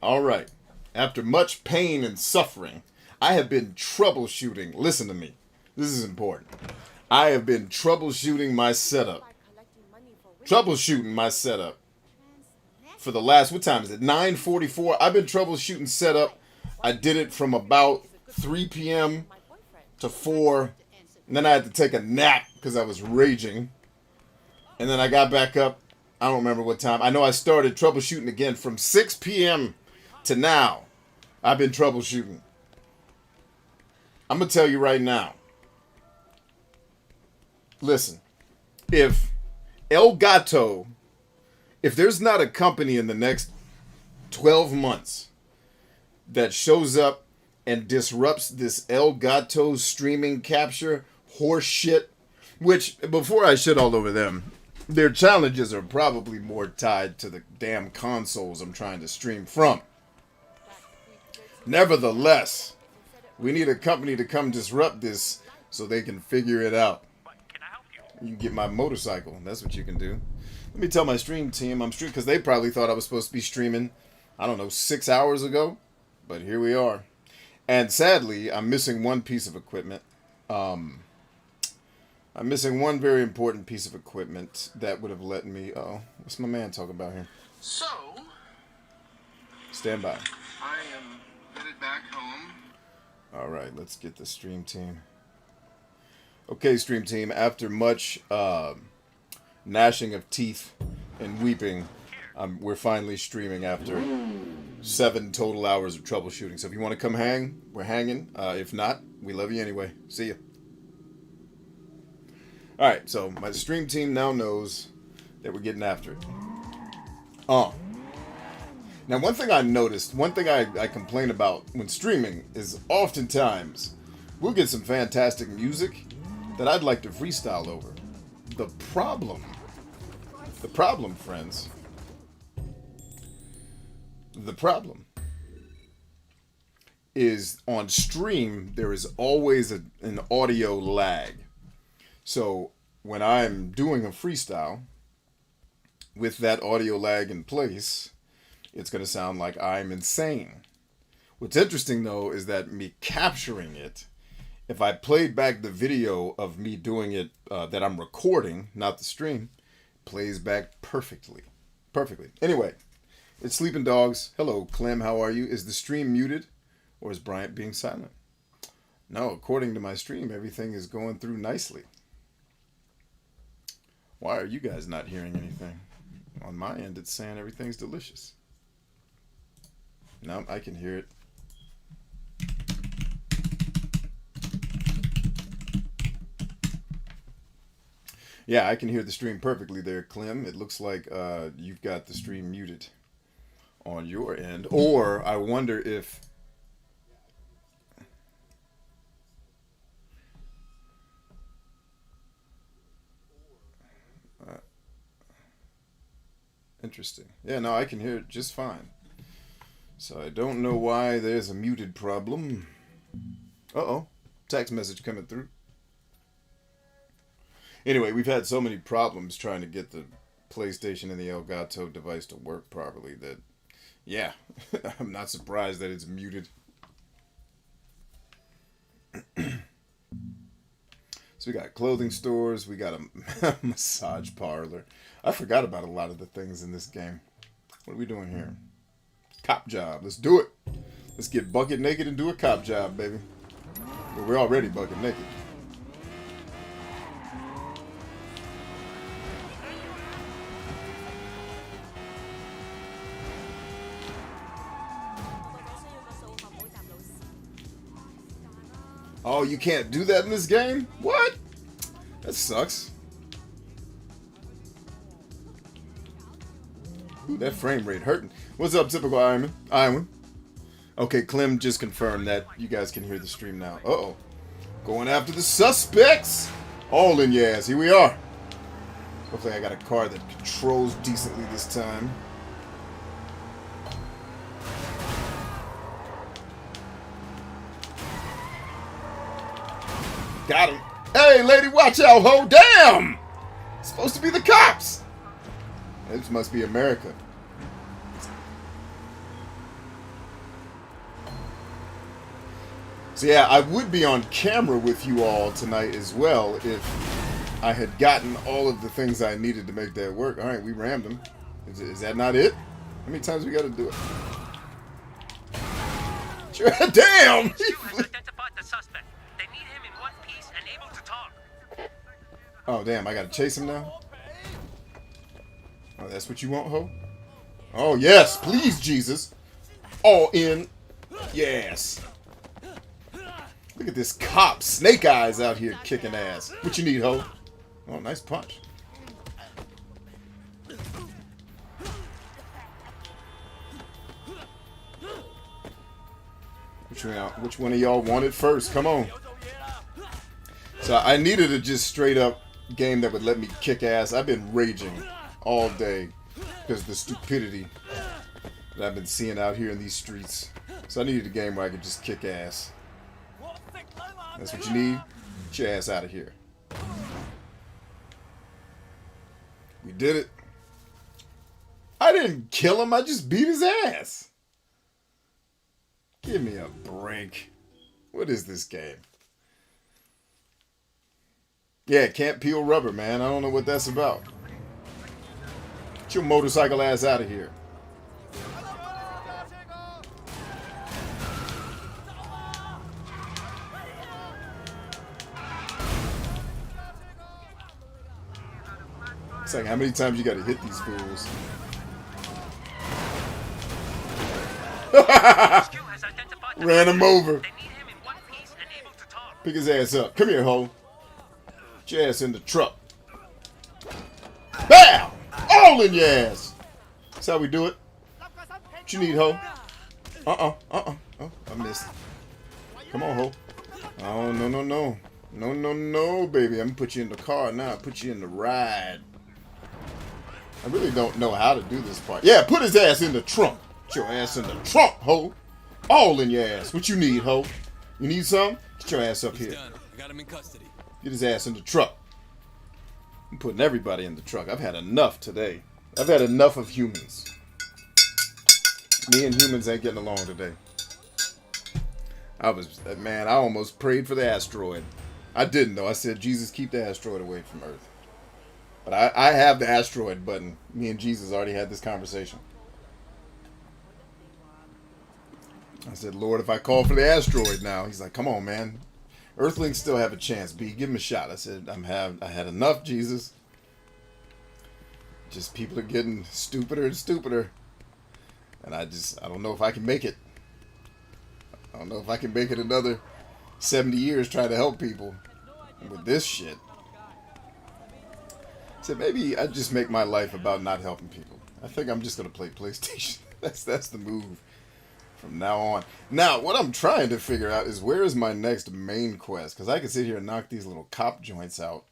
All right. After much pain and suffering, I have been troubleshooting. Listen to me. This is important. I have been troubleshooting my setup. Troubleshooting my setup for the last, what time is it? 9:44. I've been troubleshooting setup. I did it from about 3 p.m. to 4. And then I had to take a nap because I was raging. And then I got back up. I don't remember what time. I know I started troubleshooting again from 6 p.m. to now. I've been troubleshooting. I'm going to tell you right now. Listen, if Elgato, if there's not a company in the next 12 months that shows up and disrupts this Elgato streaming capture horse shit, which, before I shit all over them, their challenges are probably more tied to the damn consoles I'm trying to stream from. Nevertheless, we need a company to come disrupt this so they can figure it out. You can get my motorcycle. That's what you can do. Let me tell my stream team I'm streaming, because they probably thought I was supposed to be streaming, I don't know, 6 hours ago. But here we are. And sadly, I'm missing one piece of equipment. I'm missing one very important piece of equipment that would have let me... Oh, what's my man talking about here? So... Stand by. I am headed back home. Alright, let's get the stream team. Okay, stream team, after much gnashing of teeth and weeping, we're finally streaming after 7 total hours of troubleshooting. So if you want to come hang, we're hanging. If not, we love you anyway. See ya. Alright, so my stream team now knows that we're getting after it. Now, one thing I noticed, one thing I complain about when streaming is oftentimes we'll get some fantastic music that I'd like to freestyle over. The problem, friends, the problem is on stream, there is always an audio lag. So when I'm doing a freestyle with that audio lag in place, it's going to sound like I'm insane. What's interesting, though, is that me capturing it, if I played back the video of me doing it that I'm recording, not the stream, plays back perfectly. Perfectly. Anyway, it's Sleeping Dogs. Hello, Clem. How are you? Is the stream muted? Or is Bryant being silent? No, according to my stream, everything is going through nicely. Why are you guys not hearing anything? On my end, it's saying everything's delicious. No, I can hear it. Yeah, I can hear the stream perfectly there, Clem. It looks like you've got the stream muted on your end. Or I wonder if... Interesting. Yeah, no, I can hear it just fine. So I don't know why there's a muted problem. Uh-oh. Text message coming through. Anyway, we've had so many problems trying to get the PlayStation and the Elgato device to work properly that, yeah, I'm not surprised that it's muted. So we got clothing stores, we got a massage parlor. I forgot about a lot of the things in this game. What are we doing here? Cop job. Let's do it. Let's get bucket naked and do a cop job, baby. Well, we're already bucket naked. Oh, you can't do that in this game? What? That sucks. Ooh, that frame rate hurting. What's up, typical Ironman? Okay, Clem just confirmed that you guys can hear the stream now. Uh-oh. Going after the suspects. All in your ass. Here we are. Hopefully I got a car that controls decently this time. Got him. Hey, lady, watch out, ho. Damn! It's supposed to be the cops. This must be America. So yeah, I would be on camera with you all tonight as well if I had gotten all of the things I needed to make that work. All right, we rammed them. Is that not it? How many times we got to do it? Sure. Damn! Oh, damn, I got to chase him now? Oh, that's what you want, ho? Oh, yes, please, Jesus. All in. Yes. Look at this cop, Snake Eyes out here kicking ass. What you need, ho? Oh, nice punch. Which one of y'all want it first? Come on. So I needed a just straight up game that would let me kick ass. I've been raging all day because of the stupidity that I've been seeing out here in these streets. So I needed a game where I could just kick ass. That's what you need? Get your ass out of here. We did it. I didn't kill him. I just beat his ass. Give me a break. What is this game? Yeah, can't peel rubber, man. I don't know what that's about. Get your motorcycle ass out of here. It's like, how many times you gotta hit these fools? Ran him over. Pick his ass up. Come here, ho. Get your ass in the truck. Bam! All in your ass. That's how we do it. What you need, ho? Oh, I missed. Come on, ho. Oh, no, baby. I'm gonna put you in the car now. Put you in the ride. I really don't know how to do this part. Yeah, put his ass in the trunk. Put your ass in the trunk, ho. All in your ass. What you need, ho? You need some? Get your ass up here. Done. I got him in custody. Get his ass in the truck. I'm putting everybody in the truck. I've had enough today. I've had enough of humans. Me and humans ain't getting along today. I almost prayed for the asteroid. I didn't, though. I said, Jesus, keep the asteroid away from Earth. But I have the asteroid button. Me and Jesus already had this conversation. I said, Lord, if I call for the asteroid now, he's like, come on, man. Earthlings still have a chance, B. Give him a shot. I said, I had enough, Jesus. Just people are getting stupider and stupider. And I don't know if I can make it. I don't know if I can make it another 70 years trying to help people with this shit. I said, maybe I just make my life about not helping people. I think I'm just going to play PlayStation. That's the move from now on. Now, what I'm trying to figure out is where is my next main quest? Because I can sit here and knock these little cop joints out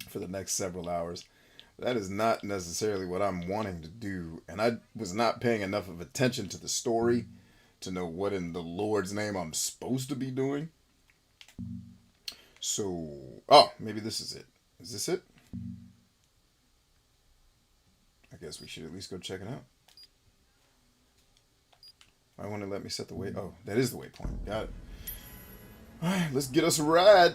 for the next several hours. That is not necessarily what I'm wanting to do. And I was not paying enough of attention to the story to know what in the Lord's name I'm supposed to be doing. So, oh, maybe this is it. Is this it? I guess we should at least go check it out. I want to let me set the way. Oh, that is the waypoint. Got it. All right, let's get us a ride.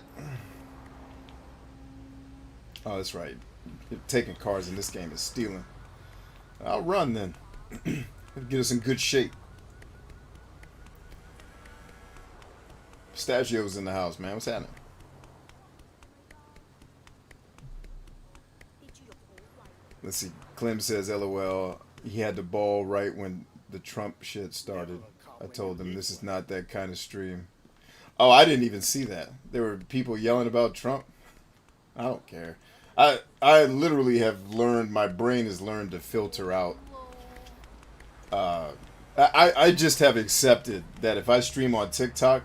Oh, that's right. Taking cars in this game is stealing. I'll run then. Get us in good shape. Pistachio's in the house, man. What's happening? Let's see. Clem says, LOL. He had the ball right when the Trump shit started. I told him this is not that kind of stream. Oh, I didn't even see that. There were people yelling about Trump. I don't care. I literally have learned, my brain has learned to filter out. I just have accepted that if I stream on TikTok,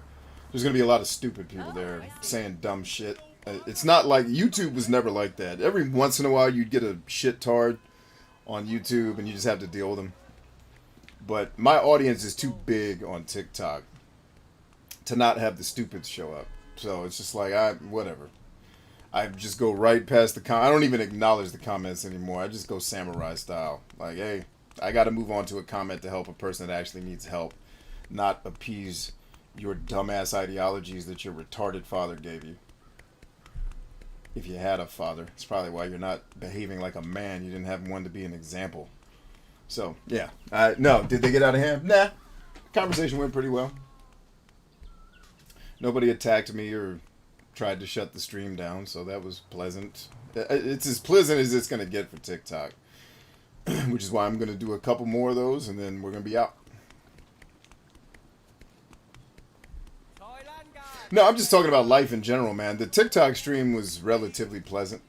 there's going to be a lot of stupid people there saying dumb shit. It's not like, YouTube was never like that. Every once in a while you'd get a shit tard on YouTube and you just have to deal with them. But my audience is too big on TikTok to not have the stupids show up. So it's just like, whatever. I just go right past the I don't even acknowledge the comments anymore. I just go samurai style. Like, hey, I got to move on to a comment to help a person that actually needs help, not appease your dumbass ideologies that your retarded father gave you. If you had a father, it's probably why you're not behaving like a man. You didn't have one to be an example. So, yeah. No, did they get out of hand? Nah. Conversation went pretty well. Nobody attacked me or tried to shut the stream down, so that was pleasant. It's as pleasant as it's going to get for TikTok. Which is why I'm going to do a couple more of those, and then we're going to be out. No, I'm just talking about life in general, man. The TikTok stream was relatively pleasant.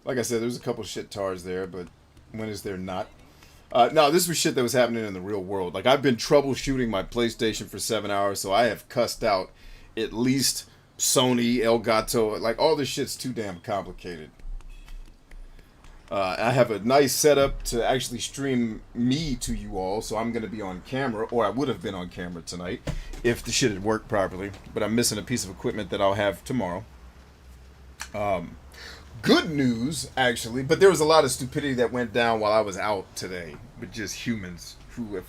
Like I said, there's a couple shit-tards there, but when is there not? No, this was shit that was happening in the real world. Like, I've been troubleshooting my PlayStation for 7 hours, so I have cussed out at least Sony, Elgato. Like, all this shit's too damn complicated. I have a nice setup to actually stream me to you all, so I'm going to be on camera, or I would have been on camera tonight if the shit had worked properly, but I'm missing a piece of equipment that I'll have tomorrow. Good news, actually, but there was a lot of stupidity that went down while I was out today with just humans who have...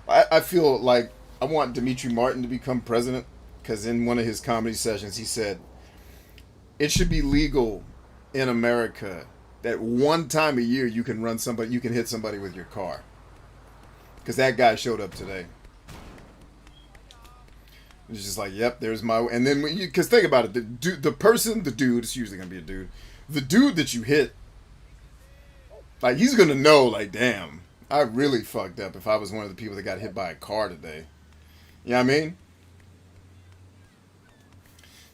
I feel like I want Dimitri Martin to become president, because in one of his comedy sessions he said, it should be legal in America that one time a year you can hit somebody with your car. Because that guy showed up today. It's just like, yep, there's my... And then, because think about it, the dude, it's usually going to be a dude. The dude that you hit, like, he's going to know, like, damn, I really fucked up if I was one of the people that got hit by a car today. You know what I mean?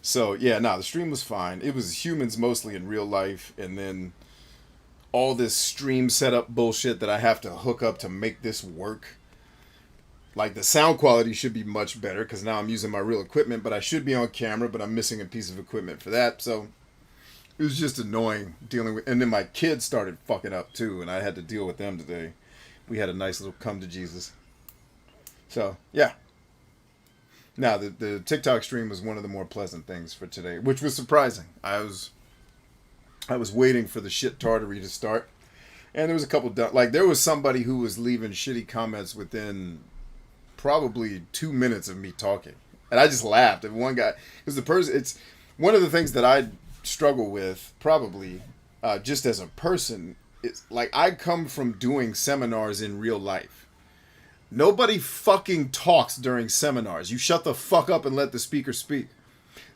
So, yeah, the stream was fine. It was humans mostly in real life, and then all this stream setup bullshit that I have to hook up to make this work. Like, the sound quality should be much better, because now I'm using my real equipment, but I should be on camera, but I'm missing a piece of equipment for that, so it was just annoying dealing with... And then my kids started fucking up, too, and I had to deal with them today. We had a nice little come to Jesus. So, yeah. Now, the TikTok stream was one of the more pleasant things for today, which was surprising. I was waiting for the shit tartary to start, and there was a couple... Like, there was somebody who was leaving shitty comments within probably 2 minutes of me talking. And I just laughed. And one guy... Because the person... It's one of the things that I struggle with, probably, just as a person, is, like, I come from doing seminars in real life. Nobody fucking talks during seminars. You shut the fuck up and let the speaker speak.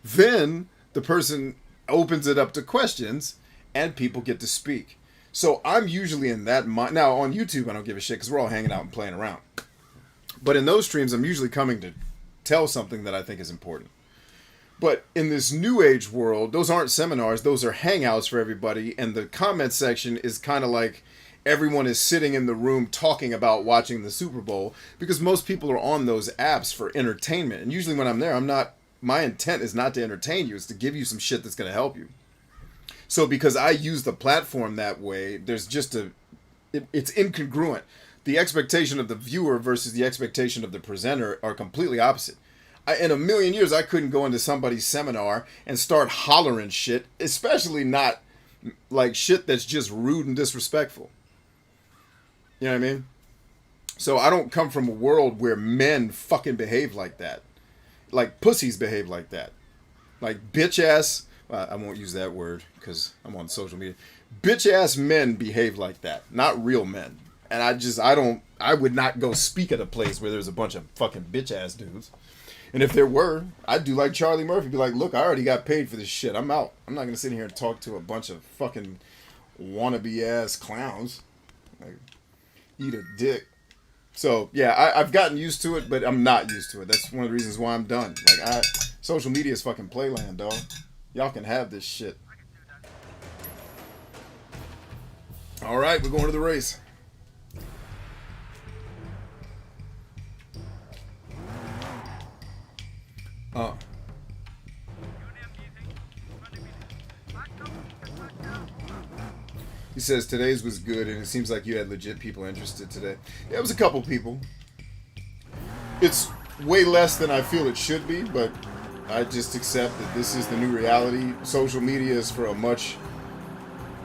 Then the person opens it up to questions, and people get to speak. So I'm usually in that mind. Now, on YouTube, I don't give a shit, because we're all hanging out and playing around. But in those streams, I'm usually coming to tell something that I think is important. But in this new age world, those aren't seminars, those are hangouts for everybody, and the comment section is kind of like everyone is sitting in the room talking about watching the Super Bowl, because most people are on those apps for entertainment. And usually when I'm there, my intent is not to entertain you, it's to give you some shit that's going to help you. So because I use the platform that way, there's just it's incongruent. The expectation of the viewer versus the expectation of the presenter are completely opposite. In a million years, I couldn't go into somebody's seminar and start hollering shit, especially not like shit that's just rude and disrespectful. You know what I mean? So I don't come from a world where men fucking behave like that. Like pussies behave like that. Like bitch ass, well, I won't use that word because I'm on social media. Bitch ass men behave like that, not real men. And I would not go speak at a place where there's a bunch of fucking bitch ass dudes. And if there were, I'd do like Charlie Murphy, be like, look, I already got paid for this shit. I'm out. I'm not going to sit here and talk to a bunch of fucking wannabe ass clowns. Like, eat a dick. So, yeah, I've gotten used to it, but I'm not used to it. That's one of the reasons why I'm done. Like, social media is fucking playland, dog. Y'all can have this shit. All right, we're going to the race. He says today's was good, and it seems like you had legit people interested today. Yeah, it was a couple people. It's way less than I feel it should be, but I just accept that this is the new reality. Social media is for a much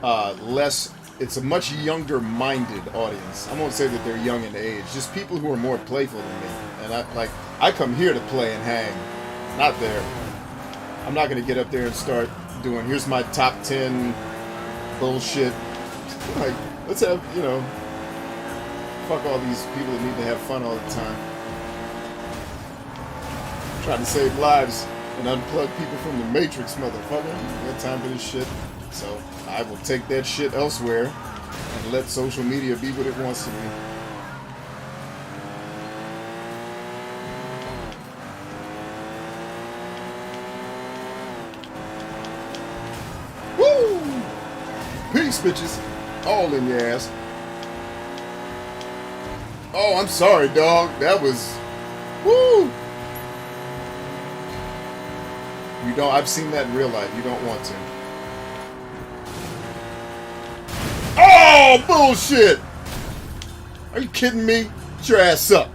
less it's a much younger-minded audience. I won't say that they're young in age, just people who are more playful than me. And I come here to play and hang, not there. I'm not gonna get up there and start doing, here's my top 10 bullshit. Like, let's have, you know, fuck all these people that need to have fun all the time. Trying to save lives and unplug people from the Matrix, motherfucker. I got time for this shit. So I will take that shit elsewhere and let social media be what it wants to be. Peace, bitches. All in your ass. Oh, I'm sorry, dog. That was... Woo! You don't... I've seen that in real life. You don't want to. Oh, bullshit! Are you kidding me? Get your ass up.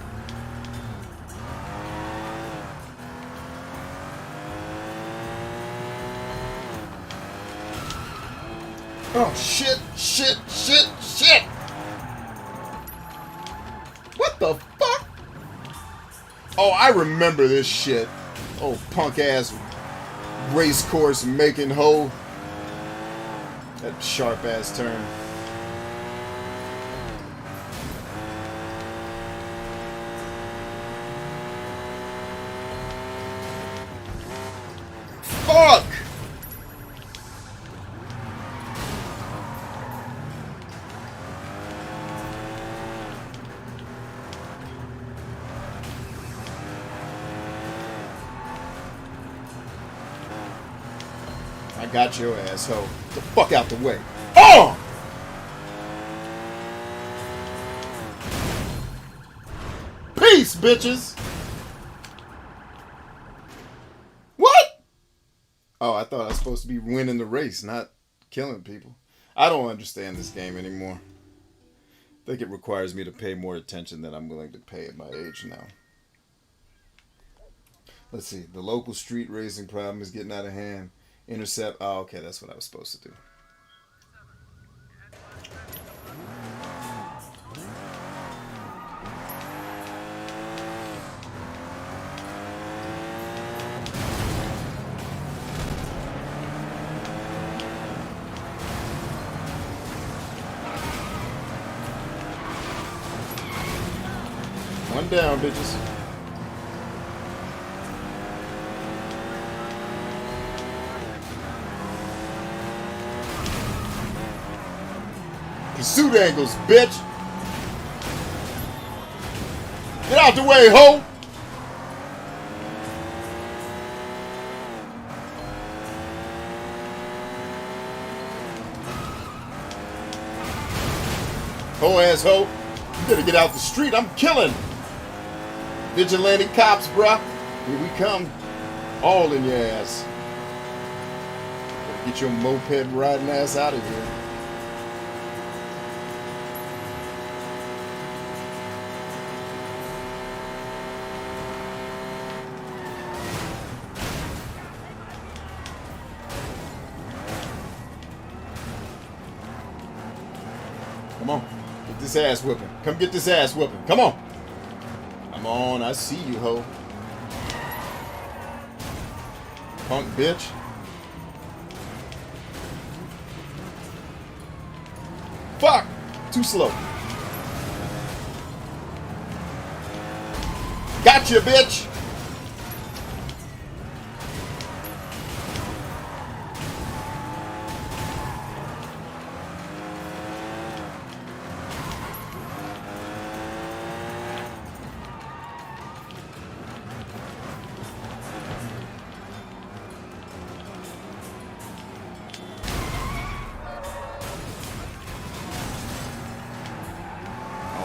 Oh, shit, shit, shit, shit! What the fuck? Oh, I remember this shit. Oh, punk-ass race course making hoe. That sharp-ass turn. Fuck! I got your asshole. Get the fuck out the way. Oh! Peace, bitches! What? Oh, I thought I was supposed to be winning the race, not killing people. I don't understand this game anymore. I think it requires me to pay more attention than I'm willing to pay at my age now. Let's see. The local street racing problem is getting out of hand. Intercept. Oh, okay, that's what I was supposed to do. One down, bitches. Pursuit angles, bitch! Get out the way, ho! Ho ass ho! You better get out the street, I'm killing! Vigilante cops, bruh! Here we come. All in your ass. Better get your moped riding ass out of here. Come on. Get this ass whipping. Come get this ass whipping. Come on. Come on. I see you, ho. Punk bitch. Fuck. Too slow. Gotcha, bitch.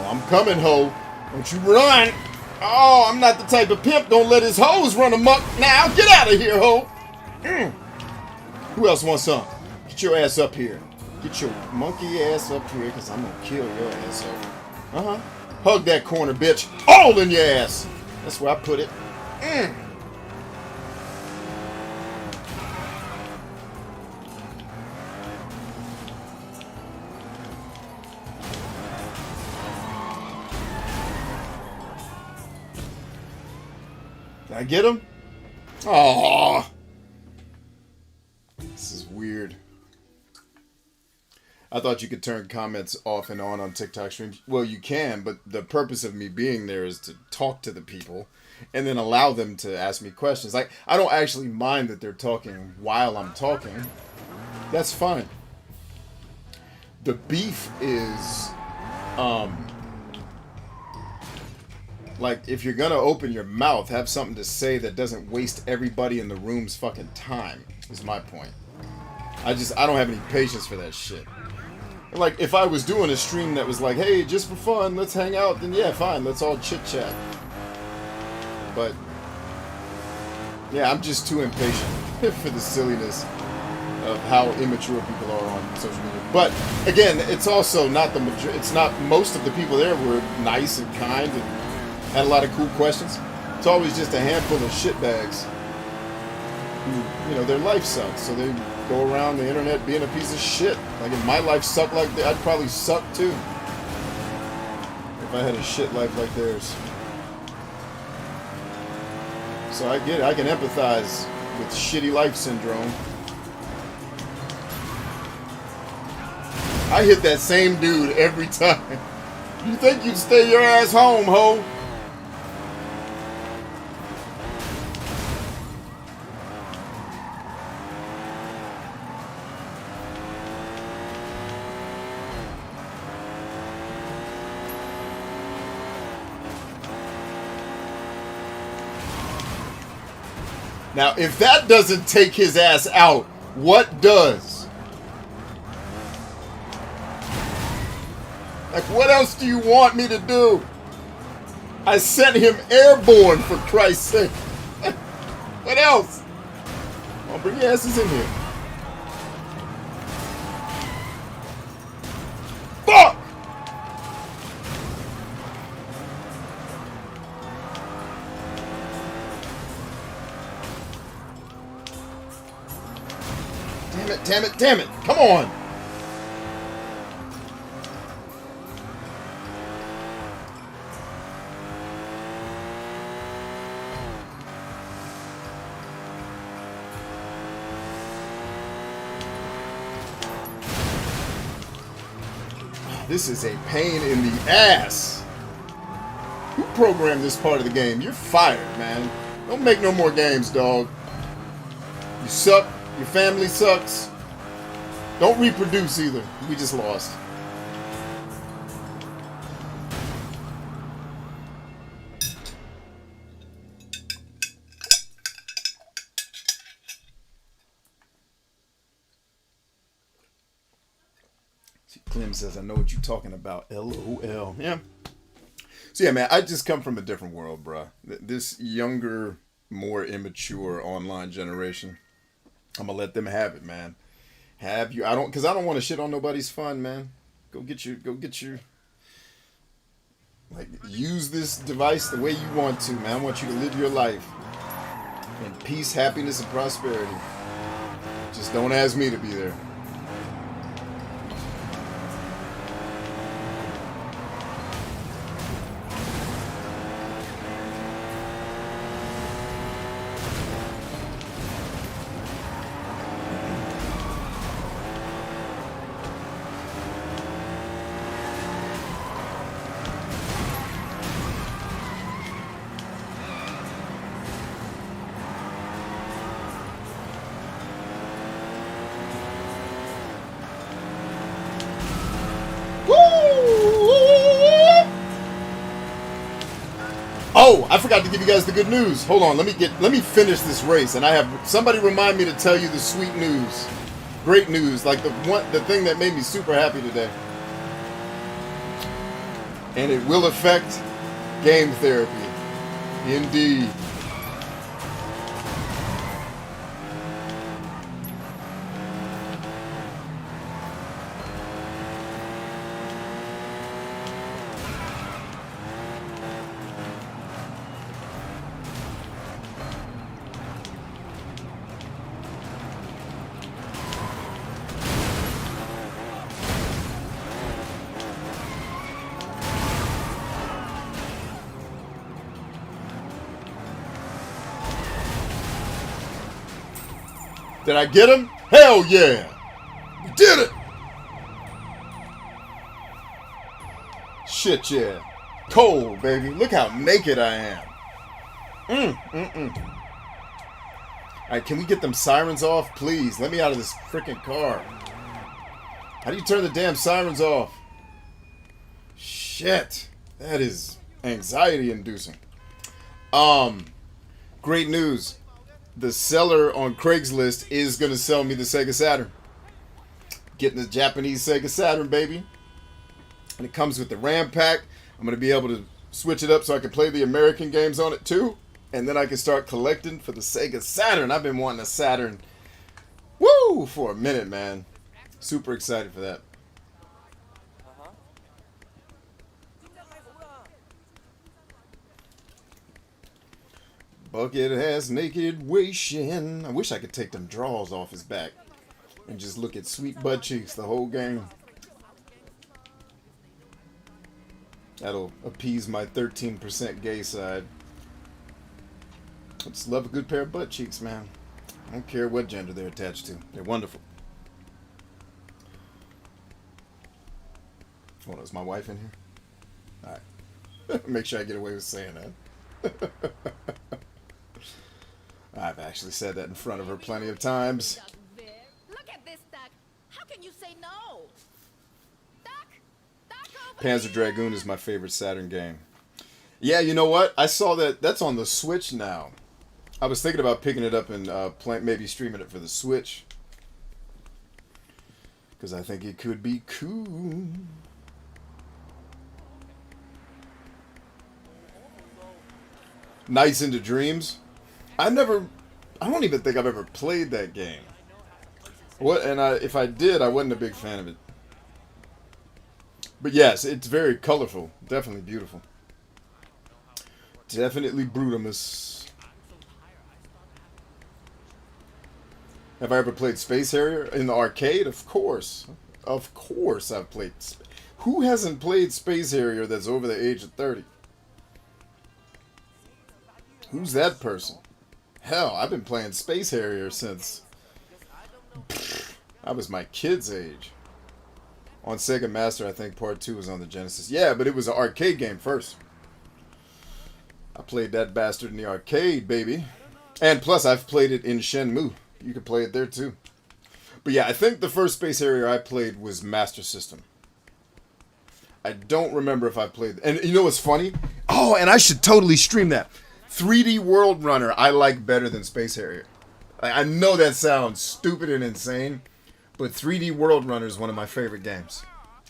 I'm coming, ho. Don't you run. Oh, I'm not the type of pimp. Don't let his hoes run amok now. Get out of here, ho. Who else wants some? Get your ass up here. Get your monkey ass up here, because I'm going to kill your ass up. Uh-huh. Hug that corner, bitch. All in your ass. That's where I put it. Did I get him? Oh, this is weird. I thought you could turn comments off and on TikTok streams. Well, you can, but the purpose of me being there is to talk to the people and then allow them to ask me questions. Like, I don't actually mind that they're talking while I'm talking. That's fine. The beef is, like, if you're gonna open your mouth, have something to say that doesn't waste everybody in the room's fucking time, is my point. I don't have any patience for that shit. Like, if I was doing a stream that was like, hey, just for fun, let's hang out, then yeah, fine, let's all chit-chat. But, yeah, I'm just too impatient for the silliness of how immature people are on social media. But, again, it's also not it's not, most of the people there were nice and kind and had a lot of cool questions. It's always just a handful of shitbags who, you know, their life sucks, so they go around the internet being a piece of shit. Like, if my life sucked like that, I'd probably suck too. If I had a shit life like theirs. So I get it. I can empathize with shitty life syndrome. I hit that same dude every time. You think you'd stay your ass home, ho? Now, if that doesn't take his ass out, what does? Like, what else do you want me to do? I sent him airborne, for Christ's sake. What else? I'll bring your asses in here. Fuck! Damn it, damn it. Come on. This is a pain in the ass. Who programmed this part of the game? You're fired, man. Don't make no more games, dog. You suck. Your family sucks. Don't reproduce either. We just lost. See, Clem says, I know what you're talking about. LOL. Yeah. So yeah, man, I just come from a different world, bruh. This younger, more immature online generation. I'm gonna let them have it, man. Because I don't want to shit on nobody's fun, man. Go get your, like, use this device the way you want to, man. I want you to live your life in peace, happiness, and prosperity. Just don't ask me to be there. Oh, I forgot to give you guys the good news. Hold on, let me finish this race, and I have somebody remind me to tell you the sweet news, great news, like the thing that made me super happy today, and it will affect game therapy, indeed. Did I get him? Hell yeah! We did it! Shit yeah. Cold, baby. Look how naked I am. Alright, can we get them sirens off, please? Let me out of this freaking car. How do you turn the damn sirens off? Shit. That is anxiety inducing. Great news. The seller on Craigslist is going to sell me the Sega Saturn. Getting the Japanese Sega Saturn, baby. And it comes with the RAM pack. I'm going to be able to switch it up so I can play the American games on it too. And then I can start collecting for the Sega Saturn. I've been wanting a Saturn, woo, for a minute, man. Super excited for that. Bucket has naked Wei Shen. I wish I could take them drawers off his back and just look at sweet butt cheeks the whole game. That'll appease my 13% gay side. I just love a good pair of butt cheeks, man. I don't care what gender they're attached to. They're wonderful. Oh, is my wife in here? Alright. Make sure I get away with saying that. I've actually said that in front of her plenty of times. Look at this duck. How can you say no? Duck over Panzer Dragoon is my favorite Saturn game. Yeah, you know what? I saw that. That's on the Switch now. I was thinking about picking it up and maybe streaming it for the Switch. Because I think it could be cool. Nights into Dreams. I don't even think I've ever played that game. If I did, I wasn't a big fan of it. But yes, it's very colorful. Definitely beautiful. Definitely Brutamus. Have I ever played Space Harrier in the arcade? Of course. Of course I've played. Who hasn't played Space Harrier that's over the age of 30? Who's that person? Hell, I've been playing Space Harrier since I was my kid's age. On Sega Master, I think Part 2 was on the Genesis. Yeah, but it was an arcade game first. I played that bastard in the arcade, baby. And plus, I've played it in Shenmue. You could play it there, too. But yeah, I think the first Space Harrier I played was Master System. I don't remember if I played... And you know what's funny? Oh, and I should totally stream that. 3D World Runner I like better than Space Harrier. I know that sounds stupid and insane, but 3D World Runner is one of my favorite games.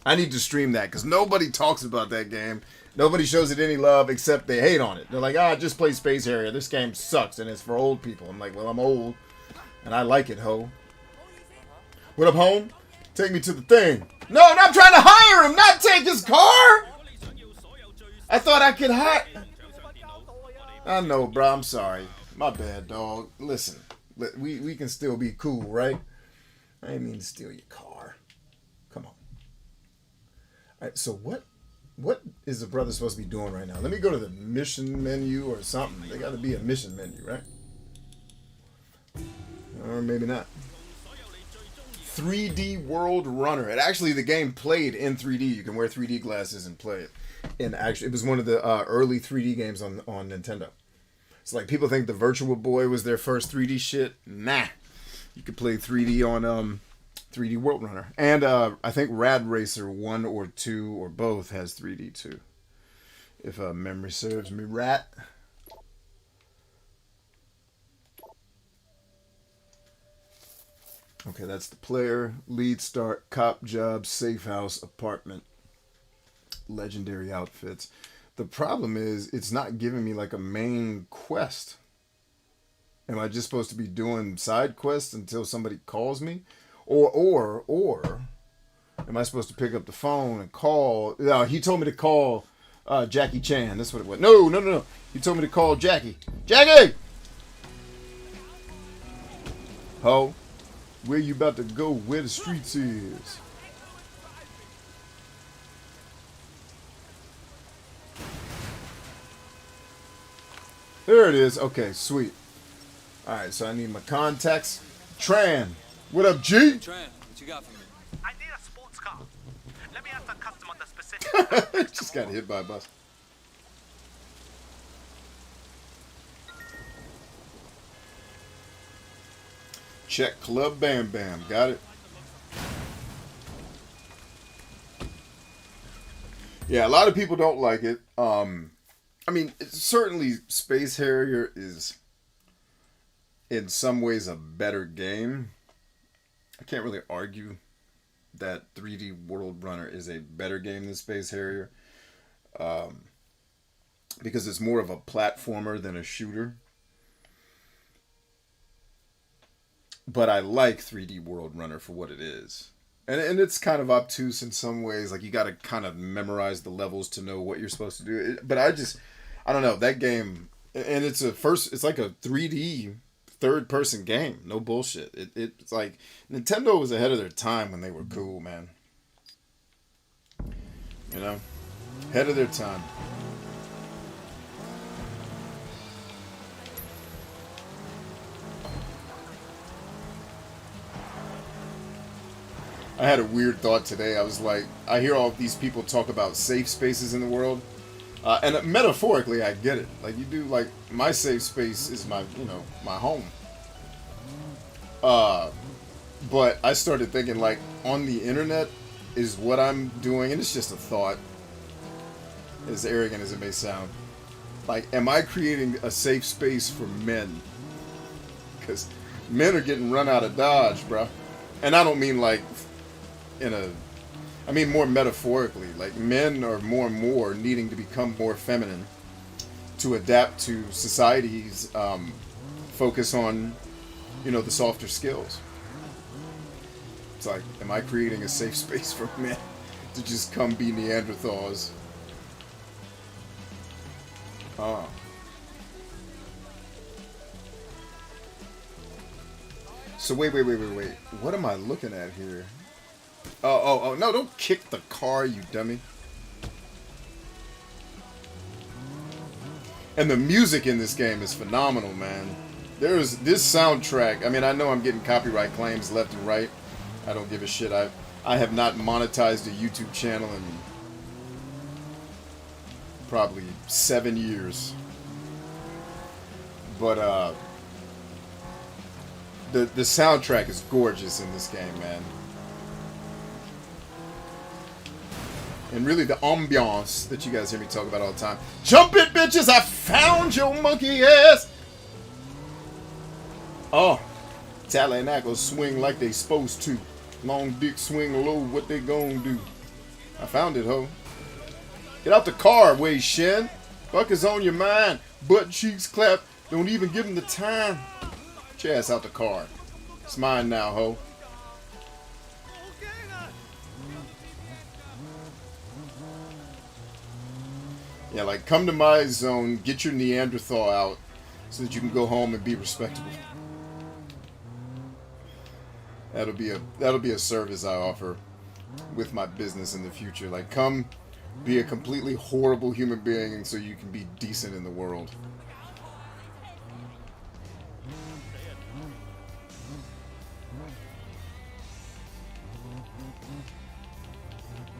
I need to stream that because nobody talks about that game. Nobody shows it any love except they hate on it. They're like, just play Space Harrier. This game sucks and it's for old people. I'm like, well, I'm old and I like it, ho. What up, home? Take me to the thing. No, I'm trying to hire him, not take his car. I thought I could hire... I know, bro. I'm sorry. My bad, dog. Listen, we can still be cool, right? I didn't mean to steal your car. Come on. All right, so what is the brother supposed to be doing right now? Let me go to the mission menu or something. There got to be a mission menu, right? Or maybe not. 3D World Runner. The game played in 3D. You can wear 3D glasses and play it. And actually, it was one of the early 3D games on Nintendo. It's like people think the Virtual Boy was their first 3D shit. Nah. You could play 3D on 3D World Runner. And I think Rad Racer 1 or 2 or both has 3D too. If memory serves me right. Okay, that's the player. Lead start, cop job, safe house, apartment. Legendary outfits. The problem is it's not giving me like a main quest. Am I just supposed to be doing side quests until somebody calls me? Or am I supposed to pick up the phone and call? No, he told me to call Jackie Chan. That's what it was. No. He told me to call Jackie. Jackie! Ho, where you about to go? Where the streets is? There it is. Okay, sweet. Alright, so I need my contacts. Tran. What up, G? Tran, what you got for me? I need a sports car. Let me ask the customer the specific. Just got hit by a bus. Check Club Bam Bam. Got it. Yeah, a lot of people don't like it. I mean, certainly Space Harrier is in some ways a better game. I can't really argue that 3D World Runner is a better game than Space Harrier. Because it's more of a platformer than a shooter. But I like 3D World Runner for what it is. And it's kind of obtuse in some ways. Like, you got to kind of memorize the levels to know what you're supposed to do. But I don't know. That game, and it's like a 3D third-person game. No bullshit. It's like, Nintendo was ahead of their time when they were cool, man. You know? Ahead of their time. I had a weird thought today. I was like, I hear all these people talk about safe spaces in the world. And metaphorically, I get it. Like, you do, like, my safe space is my, my home. But I started thinking, like, on the internet is what I'm doing, and it's just a thought, as arrogant as it may sound. Like, am I creating a safe space for men? Because men are getting run out of Dodge, bro. And I don't mean, like, I mean more metaphorically. Like, men are more and more needing to become more feminine to adapt to society's focus on, the softer skills. It's like, am I creating a safe space for men to just come be Neanderthals? So wait. What am I looking at here? Oh, no, don't kick the car, you dummy. And the music in this game is phenomenal, man. There's this soundtrack. I mean, I know I'm getting copyright claims left and right. I don't give a shit. I have not monetized a YouTube channel in probably 7 years. But the soundtrack is gorgeous in this game, man. And really the ambiance that you guys hear me talk about all the time. Jump it, bitches! I found your monkey ass! Oh. Tallynackles swing like they supposed to. Long dick swing low, what they gonna do? I found it, ho. Get out the car, Wei Shen. Fuck is on your mind. Butt cheeks clap. Don't even give him the time. Get your ass out the car. It's mine now, ho. Yeah, like, come to my zone, get your Neanderthal out, so that you can go home and be respectable. That'll be a service I offer with my business in the future. Like, come be a completely horrible human being so you can be decent in the world.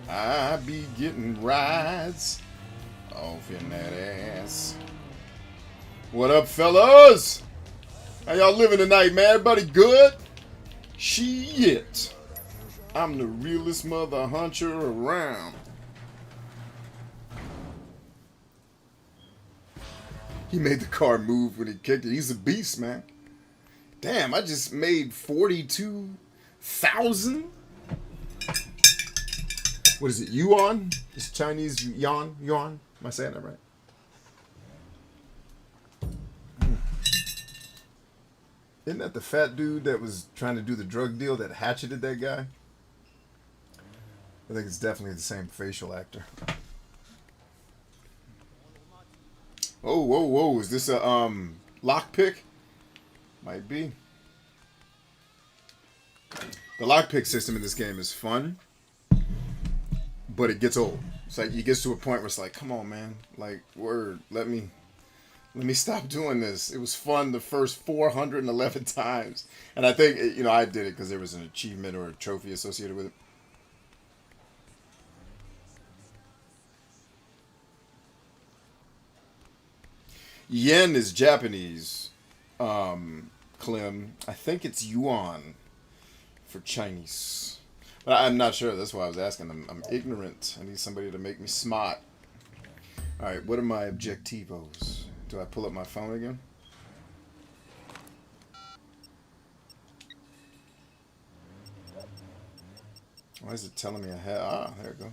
I be getting rides off in that ass. What up, fellas? How y'all living tonight, man? Everybody good? Shit. I'm the realest mother hunter around. He made the car move when he kicked it. He's a beast, man. Damn, I just made 42,000. What is it, yuan? It's Chinese yuan? Yuan? Am I saying that right? Isn't that the fat dude that was trying to do the drug deal that hatcheted that guy? I think it's definitely the same facial actor. Oh, whoa. Is this a lockpick? Might be. The lockpick system in this game is fun, but it gets old. It's like, it gets to a point where it's like, come on, man. Like, word, let me Let me stop doing this. It was fun the first 411 times. And I think, you know, I did it because there was an achievement or a trophy associated with it. Yen is Japanese, Clem. I think it's yuan for Chinese. But I'm not sure. That's why I was asking. I'm ignorant. I need somebody to make me smart. All right, what are my objectivos? Do I pull up my phone again? Why is it telling me I have... Ah, there we go.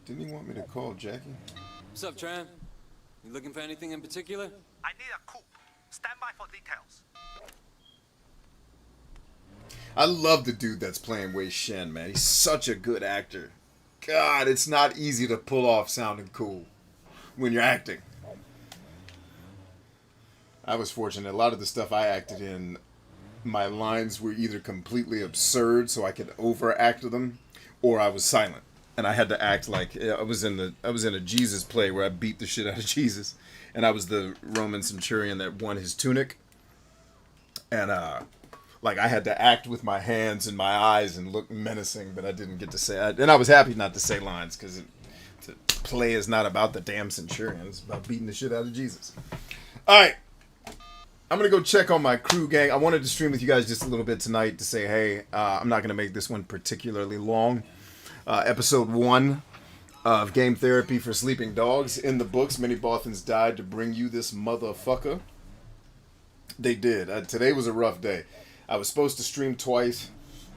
Didn't he want me to call Jackie? What's up, Tran? You looking for anything in particular? I need a coup. Stand by for details. I love the dude that's playing Wei Shen, man. He's such a good actor. God, it's not easy to pull off sounding cool when you're acting. I was fortunate. A lot of the stuff I acted in, my lines were either completely absurd so I could overact them, or I was silent. And I had to act like I was in a Jesus play where I beat the shit out of Jesus, and I was the Roman centurion that won his tunic, and like I had to act with my hands and my eyes and look menacing, but I didn't get to say it. And I was happy not to say lines because the play is not about the damn centurion; it's about beating the shit out of Jesus. All right, I'm gonna go check on my crew gang. I wanted to stream with you guys just a little bit tonight to say, hey, I'm not gonna make this one particularly long. Episode 1 of Game Therapy for Sleeping Dogs. In the books, many Bothans died to bring you this motherfucker. They did. Today was a rough day. I was supposed to stream twice.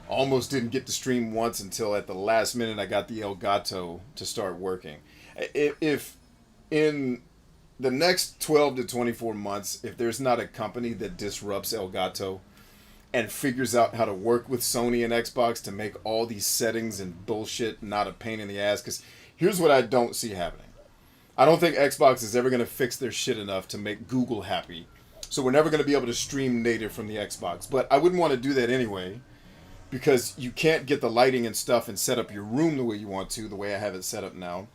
Almost didn't get to stream once until at the last minute I got the Elgato to start working. If in the next 12 to 24 months, if there's not a company that disrupts Elgato and figures out how to work with Sony and Xbox to make all these settings and bullshit not a pain in the ass. Because here's what I don't see happening. I don't think Xbox is ever going to fix their shit enough to make Google happy. So we're never going to be able to stream native from the Xbox. But I wouldn't want to do that anyway, because you can't get the lighting and stuff and set up your room the way you want to, the way I have it set up now,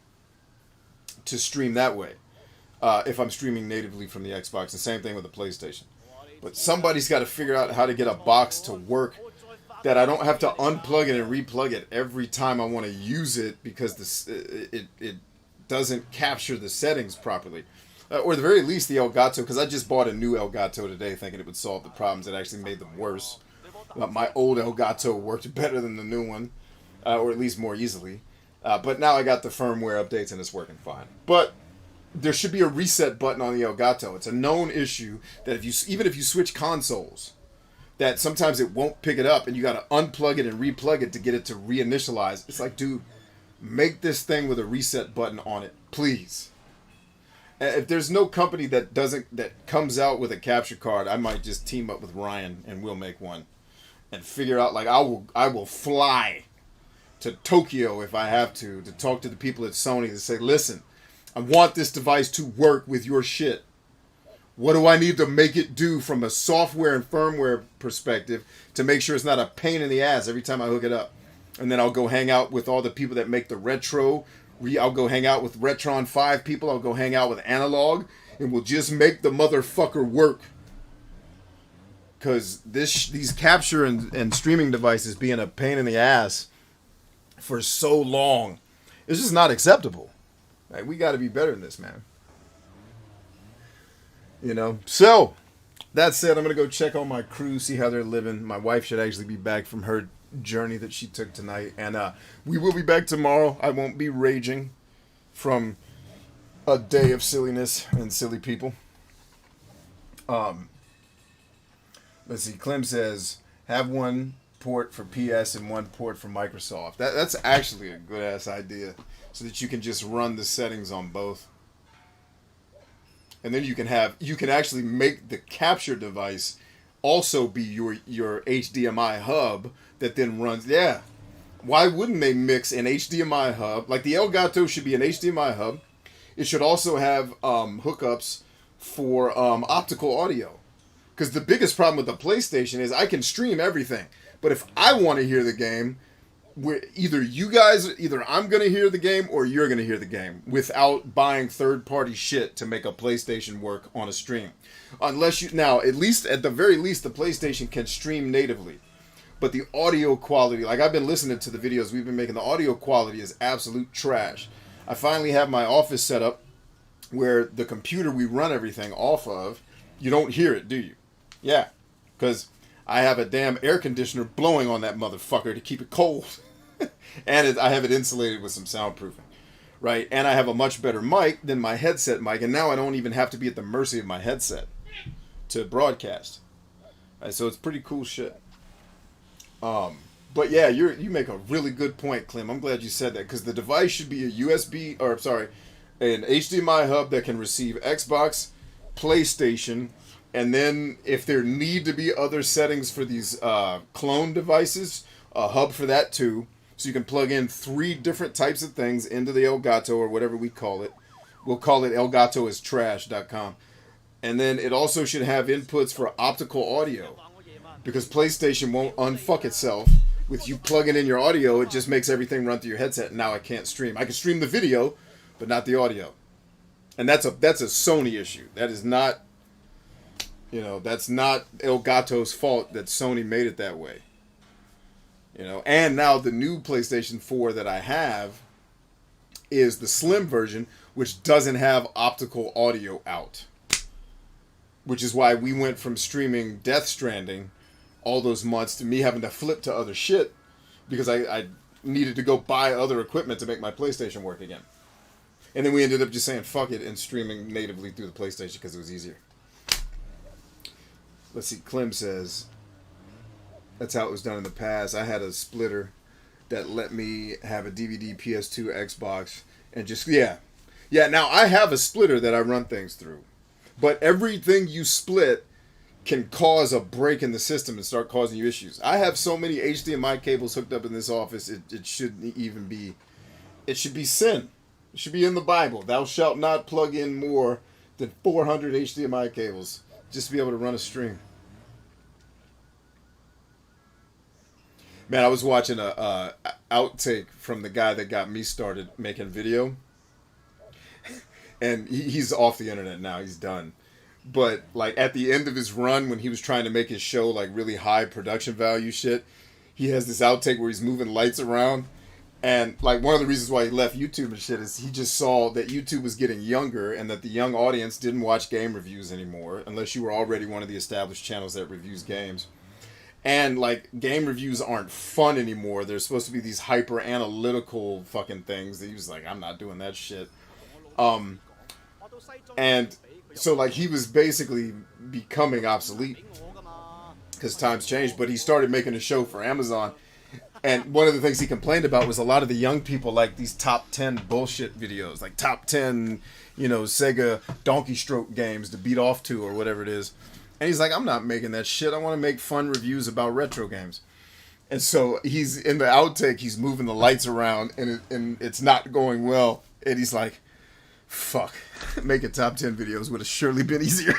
to stream that way. If I'm streaming natively from the Xbox. The same thing with the PlayStation. But somebody's got to figure out how to get a box to work that I don't have to unplug it and replug it every time I want to use it, because it doesn't capture the settings properly. Or at the very least the Elgato, because I just bought a new Elgato today thinking it would solve the problems. It actually made them worse. My old Elgato worked better than the new one, or at least more easily. But now I got the firmware updates and it's working fine. But there should be a reset button on the Elgato. It's a known issue that even if you switch consoles, that sometimes it won't pick it up and you got to unplug it and replug it to get it to reinitialize. It's like, dude, make this thing with a reset button on it, please. If there's no company that comes out with a capture card, I might just team up with Ryan and we'll make one and figure out, like, I will fly to Tokyo if I have to talk to the people at Sony to say, listen, I want this device to work with your shit. What do I need to make it do from a software and firmware perspective to make sure it's not a pain in the ass every time I hook it up? And then I'll go hang out with all the people that make the retro. I'll go hang out with Retron 5 people. I'll go hang out with Analog. And we'll just make the motherfucker work. Because these capture and streaming devices being a pain in the ass for so long, it's just not acceptable. Like, we got to be better than this, man. You know? So, that said, I'm going to go check on my crew, see how they're living. My wife should actually be back from her journey that she took tonight. And we will be back tomorrow. I won't be raging from a day of silliness and silly people. Let's see. Clem says, have one port for PS and one port for Microsoft. That's actually a good-ass idea, so that you can just run the settings on both. And then you can actually make the capture device also be your HDMI hub that then runs. Yeah. why wouldn't they mix an HDMI hub? Like the Elgato should be an HDMI hub. It should also have hookups for optical audio. Because the biggest problem with the PlayStation is I can stream everything. But if I want to hear the game, either I'm going to hear the game or you're going to hear the game without buying third-party shit to make a PlayStation work on a stream. Unless you... Now, at the very least, the PlayStation can stream natively. But the audio quality... Like, I've been listening to the videos we've been making. The audio quality is absolute trash. I finally have my office set up where the computer we run everything off of, you don't hear it, do you? Yeah, because I have a damn air conditioner blowing on that motherfucker to keep it cold. And I have it insulated with some soundproofing, right? And I have a much better mic than my headset mic, and now I don't even have to be at the mercy of my headset to broadcast. Right, so it's pretty cool shit. But yeah, you make a really good point, Clem. I'm glad you said that, because the device should be an HDMI hub that can receive Xbox, PlayStation, and then if there need to be other settings for these clone devices, a hub for that too. So you can plug in 3 different types of things into the Elgato or whatever we call it. We'll call it elgatoistrash.com. And then it also should have inputs for optical audio. Because PlayStation won't unfuck itself with you plugging in your audio. It just makes everything run through your headset. And now I can't stream. I can stream the video, but not the audio. And that's a Sony issue. That is not... that's not Elgato's fault that Sony made it that way. And now the new PlayStation 4 that I have is the slim version, which doesn't have optical audio out. Which is why we went from streaming Death Stranding all those months to me having to flip to other shit because I needed to go buy other equipment to make my PlayStation work again. And then we ended up just saying fuck it and streaming natively through the PlayStation because it was easier. Let's see, Clem says, that's how it was done in the past. I had a splitter that let me have a DVD, PS2, Xbox, and just, yeah. Yeah, now I have a splitter that I run things through. But everything you split can cause a break in the system and start causing you issues. I have so many HDMI cables hooked up in this office, it shouldn't even be, it should be sin. It should be in the Bible. Thou shalt not plug in more than 400 HDMI cables just to be able to run a stream. Man, I was watching a outtake from the guy that got me started making video. And he's off the internet now. He's done. But, like, at the end of his run, when he was trying to make his show, like, really high production value shit, he has this outtake where he's moving lights around. And, like, one of the reasons why he left YouTube and shit is he just saw that YouTube was getting younger and that the young audience didn't watch game reviews anymore unless you were already one of the established channels that reviews games. And, like, game reviews aren't fun anymore. They're supposed to be these hyper-analytical fucking things. That he was like, I'm not doing that shit. And so, like, he was basically becoming obsolete because times changed. But he started making a show for Amazon. And one of the things he complained about was a lot of the young people like these top 10 bullshit videos. Like top 10, Sega Donkey Stroke games to beat off to or whatever it is. And he's like, I'm not making that shit. I want to make fun reviews about retro games. And so he's in the outtake. He's moving the lights around, and it's not going well. And he's like, fuck. Making top 10 videos would have surely been easier.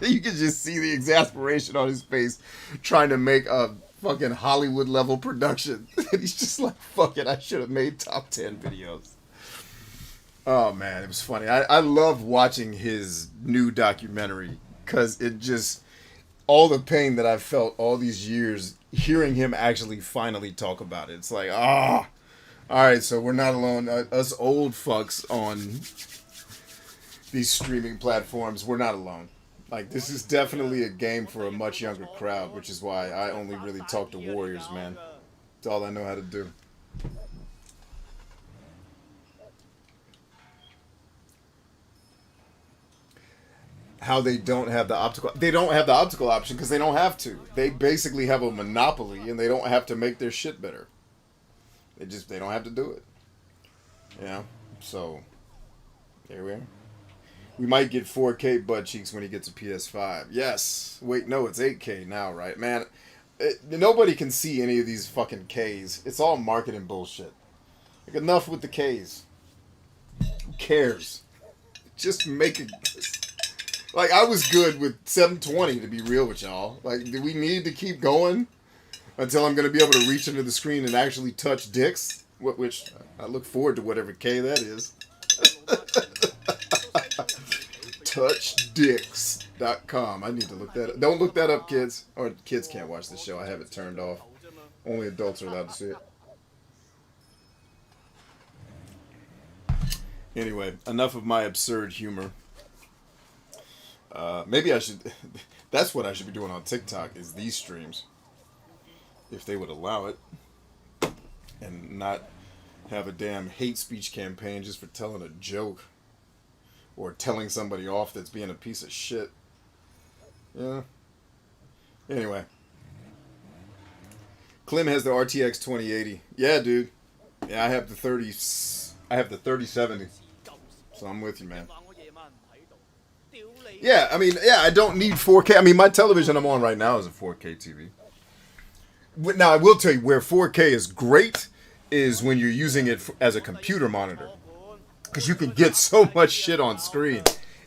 You can just see the exasperation on his face trying to make a fucking Hollywood-level production. And he's just like, fuck it. I should have made top 10 videos. Oh, man. It was funny. I love watching his new documentary. Because it just, all the pain that I've felt all these years, hearing him actually finally talk about it. It's like, all right, so we're not alone. Us old fucks on these streaming platforms, we're not alone. Like, this is definitely a game for a much younger crowd, which is why I only really talk to warriors, man. It's all I know how to do. How they don't have the optical option because they don't have to. They basically have a monopoly and they don't have to make their shit better. They don't have to do it. So there we are. We might get 4K butt cheeks when he gets a PS5. Yes. Wait, no, it's 8K now, right? Man, Nobody can see any of these fucking Ks. It's all marketing bullshit. Like, enough with the Ks. Who cares? Just make it. Like, I was good with 720, to be real with y'all. Like, do we need to keep going until I'm going to be able to reach into the screen and actually touch dicks? Which, I look forward to whatever K that is. Touchdicks.com. I need to look that up. Don't look that up, kids. Or kids can't watch the show. I have it turned off. Only adults are allowed to see it. Anyway, enough of my absurd humor. Maybe I should... That's what I should be doing on TikTok, is these streams. If they would allow it. And not have a damn hate speech campaign just for telling a joke. Or telling somebody off that's being a piece of shit. Yeah. Anyway. Clem has the RTX 2080. Yeah, dude. Yeah, I have the 3070. So I'm with you, man. Yeah, I mean, I don't need 4K. I mean, my television I'm on right now is a 4K TV. Now, I will tell you where 4K is great is when you're using it as a computer monitor. Because you can get so much shit on screen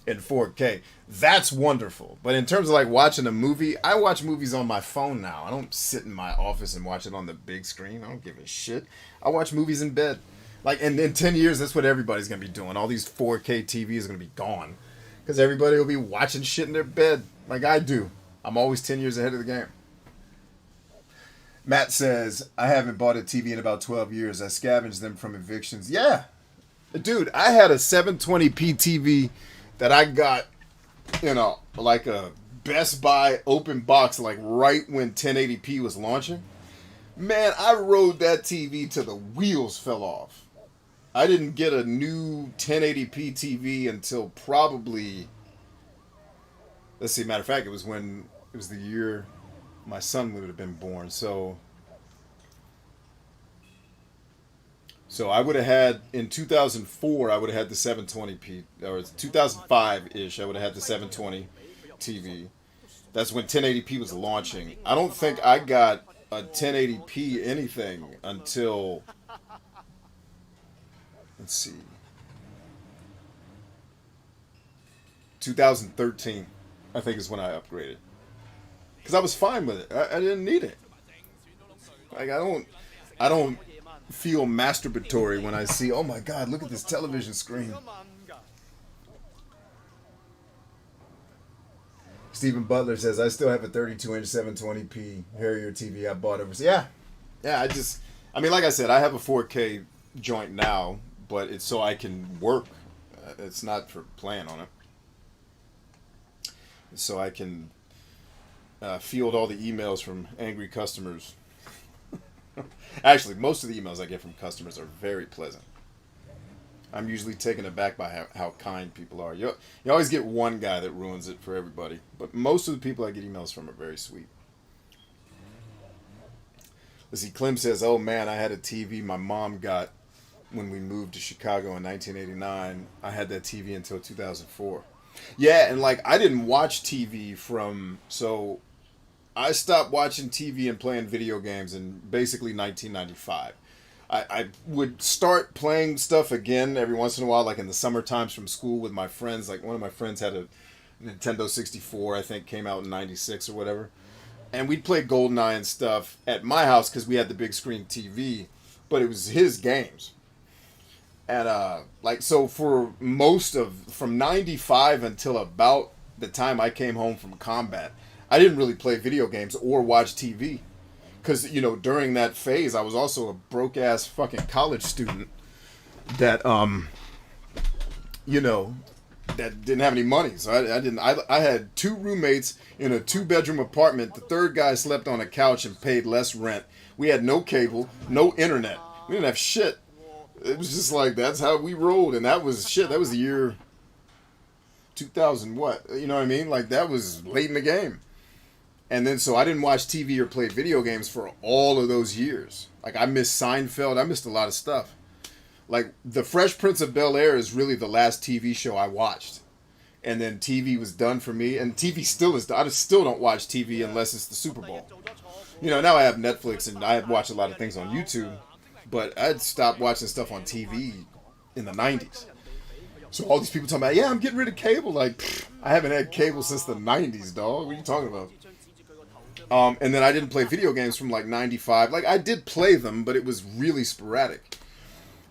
in 4K. That's wonderful. But in terms of like watching a movie, I watch movies on my phone now. I don't sit in my office and watch it on the big screen. I don't give a shit. I watch movies in bed. Like, and in 10 years, that's what everybody's going to be doing. All these 4K TVs are going to be gone. Because everybody will be watching shit in their bed like I do. I'm always 10 years ahead of the game. Matt says, I haven't bought a TV in about 12 years. I scavenged them from evictions. Yeah. Dude, I had a 720p TV that I got, like a Best Buy open box, like right when 1080p was launching. Man, I rode that TV till the wheels fell off. I didn't get a new 1080p TV until probably, let's see, matter of fact, it was the year my son would have been born. So I would have had, in 2004, I would have had the 720p, or 2005-ish, I would have had the 720 TV. That's when 1080p was launching. I don't think I got a 1080p anything until, let's see, 2013, I think is when I upgraded. Because I was fine with it. I didn't need it. Like, I don't feel masturbatory when I see, oh my god, look at this television screen. Stephen Butler says, I still have a 32-inch 720p Harrier TV I bought overseas. Yeah, I mean, like I said, I have a 4K joint now, but it's so I can work. It's not for playing on it. It's so I can field all the emails from angry customers. Actually, most of the emails I get from customers are very pleasant. I'm usually taken aback by how kind people are. You always get one guy that ruins it for everybody, but most of the people I get emails from are very sweet. Let's see, Clem says, oh man, I had a TV my mom got when we moved to Chicago in 1989. I had that TV until 2004. Yeah, and like, I didn't watch TV so I stopped watching TV and playing video games in basically 1995. I would start playing stuff again every once in a while, like in the summer times from school with my friends. Like, one of my friends had a Nintendo 64, I think, came out in 96 or whatever. And we'd play GoldenEye and stuff at my house because we had the big screen TV, but it was his games. And, so for from 95 until about the time I came home from combat, I didn't really play video games or watch TV. Because, during that phase, I was also a broke-ass fucking college student that, that didn't have any money. So I had two roommates in a 2-bedroom apartment. The third guy slept on a couch and paid less rent. We had no cable, no internet. We didn't have shit. It was just like, that's how we rolled. And that was shit. That was the year 2000 what? You know what I mean? Like, that was late in the game. And then, so I didn't watch TV or play video games for all of those years. Like, I missed Seinfeld. I missed a lot of stuff. Like, The Fresh Prince of Bel-Air is really the last TV show I watched. And then TV was done for me. And TV still is done. I still don't watch TV unless it's the Super Bowl. You know, now I have Netflix and I watch a lot of things on YouTube, but I'd stopped watching stuff on TV in the 90s. So all these people talking about, yeah, I'm getting rid of cable. Like, I haven't had cable since the 90s, dog. What are you talking about? And then I didn't play video games from like 95. Like, I did play them, but it was really sporadic.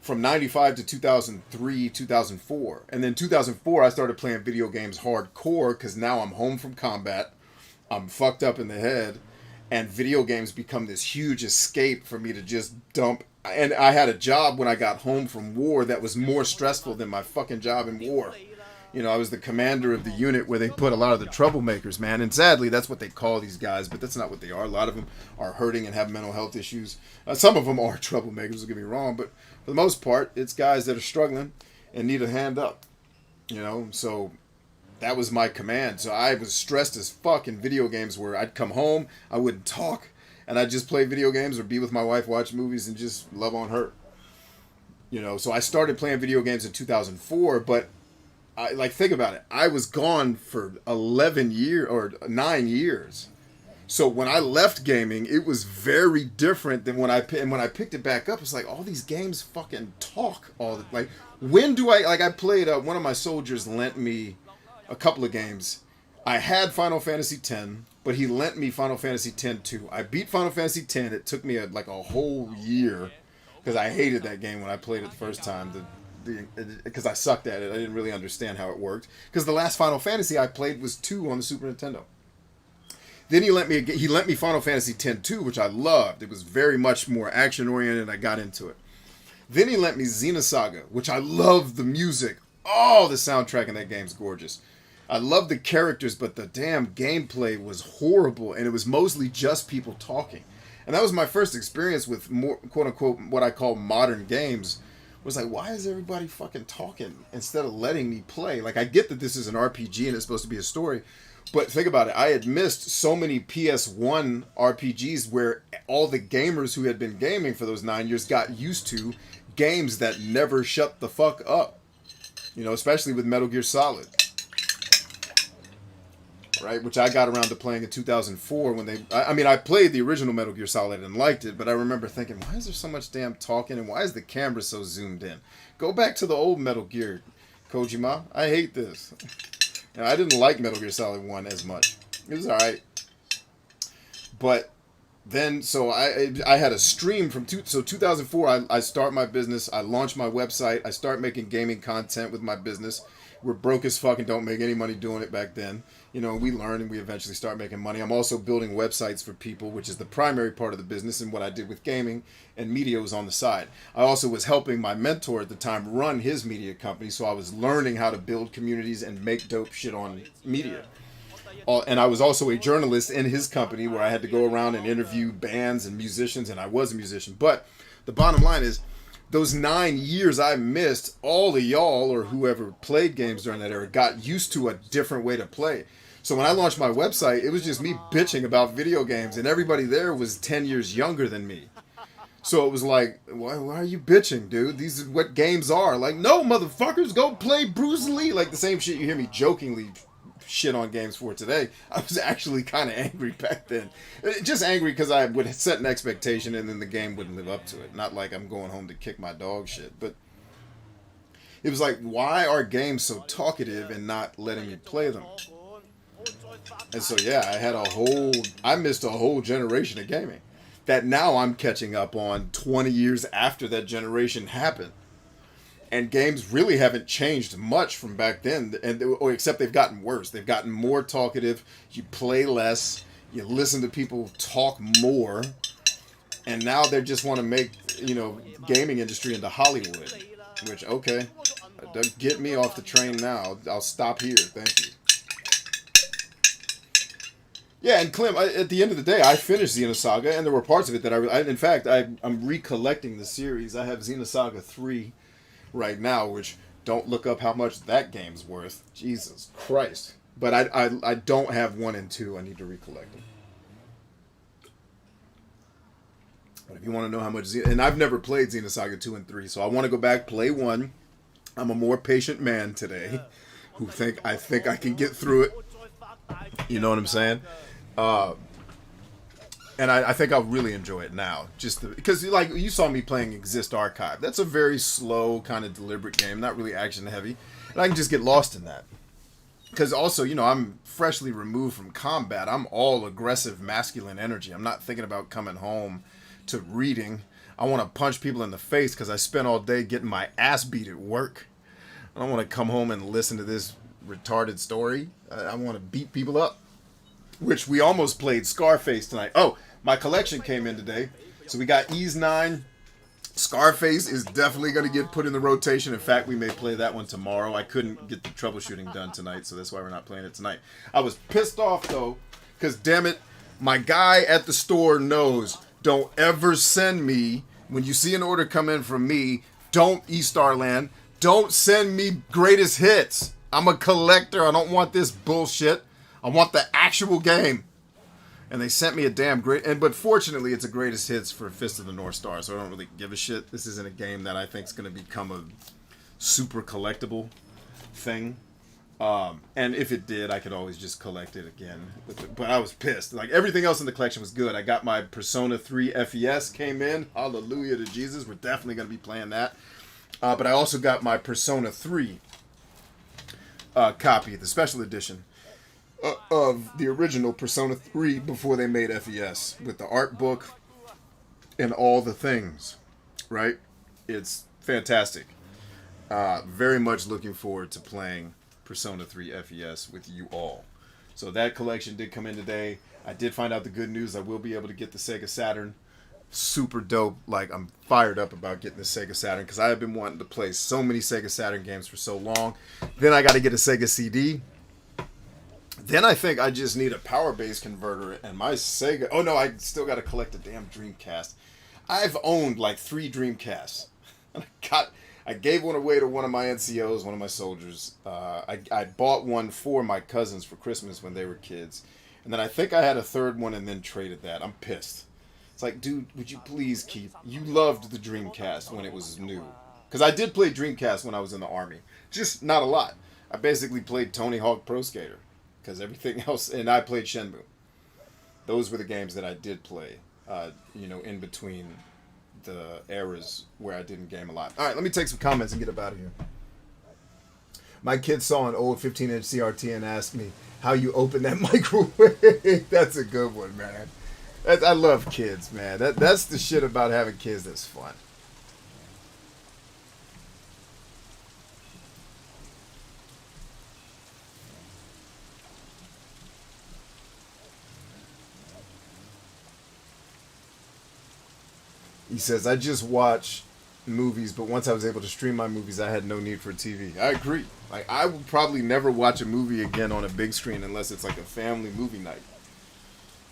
From 95 to 2003, 2004. And then 2004, I started playing video games hardcore because now I'm home from combat. I'm fucked up in the head. And video games become this huge escape for me to just dump. And I had a job when I got home from war that was more stressful than my fucking job in war. You know, I was the commander of the unit where they put a lot of the troublemakers, man. And sadly, that's what they call these guys, but that's not what they are. A lot of them are hurting and have mental health issues. Some of them are troublemakers, don't get me wrong, but for the most part, it's guys that are struggling and need a hand up. You know, so that was my command. So I was stressed as fuck in video games where I'd come home, I wouldn't talk, and I'd just play video games or be with my wife, watch movies, and just love on her. You know, so I started playing video games in 2004, but think about it. I was gone for 11 years or 9 years. So when I left gaming, it was very different than when I picked it back up. It's like all these games fucking talk like, when do I played, one of my soldiers lent me a couple of games. I had Final Fantasy X, but he lent me Final Fantasy X-2. I beat Final Fantasy X. It took me a whole year because I hated that game when I played it the first time. Because I sucked at it. I didn't really understand how it worked. Because the last Final Fantasy I played was 2 on the Super Nintendo. Then he lent me Final Fantasy X-2, which I loved. It was very much more action oriented and I got into it. Then he lent me Xenosaga, which I loved the music. Oh, the soundtrack in that game's gorgeous. I loved the characters, but the damn gameplay was horrible and it was mostly just people talking. And that was my first experience with more, quote unquote, what I call modern games. Was like, why is everybody fucking talking instead of letting me play? Like, I get that this is an RPG and it's supposed to be a story, but think about it. I had missed so many PS1 RPGs where all the gamers who had been gaming for those 9 years got used to games that never shut the fuck up. You know, especially with Metal Gear Solid. Right, which I got around to playing in 2004 when I played the original Metal Gear Solid and liked it, but I remember thinking, why is there so much damn talking and why is the camera so zoomed in? Go back to the old Metal Gear, Kojima. I hate this. And I didn't like Metal Gear Solid 1 as much. It was alright. But then, so I had a stream from 2004, I start my business, I launch my website, I start making gaming content with my business. We're broke as fuck and don't make any money doing it back then. You know, we learn and we eventually start making money. I'm also building websites for people, which is the primary part of the business and what I did with gaming, and media was on the side. I also was helping my mentor at the time run his media company, so I was learning how to build communities and make dope shit on media. And I was also a journalist in his company where I had to go around and interview bands and musicians, and I was a musician. But the bottom line is, those 9 years I missed, all of y'all or whoever played games during that era got used to a different way to play. So when I launched my website, it was just me bitching about video games, and everybody there was 10 years younger than me. So it was like, why are you bitching, dude? These are what games are. Like, no, motherfuckers, go play Bruce Lee. Like the same shit you hear me jokingly shit on games for today. I was actually kind of angry back then. Just angry because I would set an expectation and then the game wouldn't live up to it. Not like I'm going home to kick my dog shit, but it was like, why are games so talkative and not letting me play them? And so yeah, I missed a whole generation of gaming that now I'm catching up on 20 years after that generation happened. And games really haven't changed much from back then, except they've gotten worse. They've gotten more talkative. You play less. You listen to people talk more. And now they just want to make, gaming industry into Hollywood. Which, okay, don't get me off the train now. I'll stop here. Thank you. Yeah, and Clem, at the end of the day, I finished Xenosaga, and there were parts of it that I'm recollecting the series. I have Xenosaga 3 right now, which don't look up how much that game's worth. Jesus Christ. But I don't have 1 and 2. I need to recollect them. But if you want to know how much... And I've never played Xenosaga 2 and 3, so I want to go back, play 1. I'm a more patient man today, who I think I can get through it. You know what I'm saying? And I think I'll really enjoy it now. Just because, like, you saw me playing Exist Archive. That's a very slow, kind of deliberate game, not really action heavy. And I can just get lost in that. Because also, you know, I'm freshly removed from combat. I'm all aggressive, masculine energy. I'm not thinking about coming home to reading. I want to punch people in the face because I spent all day getting my ass beat at work. I don't want to come home and listen to this retarded story. I want to beat people up. Which we almost played Scarface tonight. Oh, my collection came in today. So we got Ease 9. Scarface is definitely going to get put in the rotation. In fact, we may play that one tomorrow. I couldn't get the troubleshooting done tonight, so that's why we're not playing it tonight. I was pissed off, though, because, damn it, my guy at the store knows, don't ever send me, when you see an order come in from me, don't, E-Starland, don't send me greatest hits. I'm a collector. I don't want this bullshit. I want the actual game. And they sent me a damn but fortunately it's a greatest hits for Fist of the North Star, so I don't really give a shit. This isn't a game that I think is going to become a super collectible thing. And if it did, I could always just collect it again. But I was pissed. Like, everything else in the collection was good. I got my Persona 3 FES came in. Hallelujah to Jesus. We're definitely going to be playing that. But I also got my Persona 3 copy, the special edition. Of the original Persona 3 before they made FES, with the art book and all the things, right? It's fantastic. Very much looking forward to playing Persona 3 FES with you all. So that collection did come in today. I did find out the good news. I will be able to get the Sega Saturn. Super dope. Like, I'm fired up about getting the Sega Saturn because I have been wanting to play so many Sega Saturn games for so long. Then I got to get a Sega CD. Then I think I just need a power base converter and my Sega. Oh no, I still got to collect a damn Dreamcast. I've owned like 3 Dreamcasts. I gave one away to one of my NCOs, one of my soldiers. I bought one for my cousins for Christmas when they were kids. And then I think I had a third one and then traded that. I'm pissed. It's like, dude, would you please keep... You loved the Dreamcast when it was new. Because I did play Dreamcast when I was in the Army. Just not a lot. I basically played Tony Hawk Pro Skater. Because everything else... And I played Shenmue. Those were the games that I did play, in between the eras where I didn't game a lot. All right, let me take some comments and get up out of here. My kid saw an old 15-inch CRT and asked me how you open that microwave. That's a good one, man. I love kids, man. That's the shit about having kids that's fun. He says, I just watch movies, but once I was able to stream my movies, I had no need for a TV. I agree. Like, I will probably never watch a movie again on a big screen unless it's like a family movie night,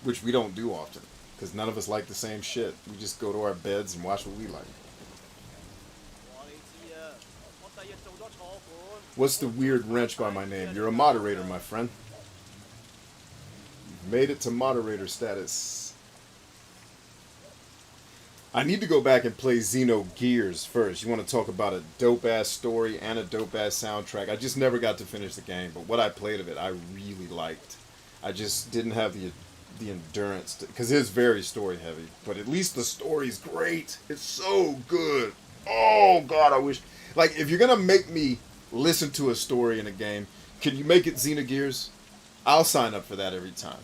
which we don't do often because none of us like the same shit. We just go to our beds and watch what we like. What's the weird wrench by my name? You're a moderator, my friend. You've made it to moderator status. I need to go back and play Xenogears first. You want to talk about a dope-ass story and a dope-ass soundtrack. I just never got to finish the game, but what I played of it, I really liked. I just didn't have the endurance, because it's very story-heavy. But at least the story's great. It's so good. Oh, God, I wish... Like, if you're going to make me listen to a story in a game, can you make it Xenogears? I'll sign up for that every time.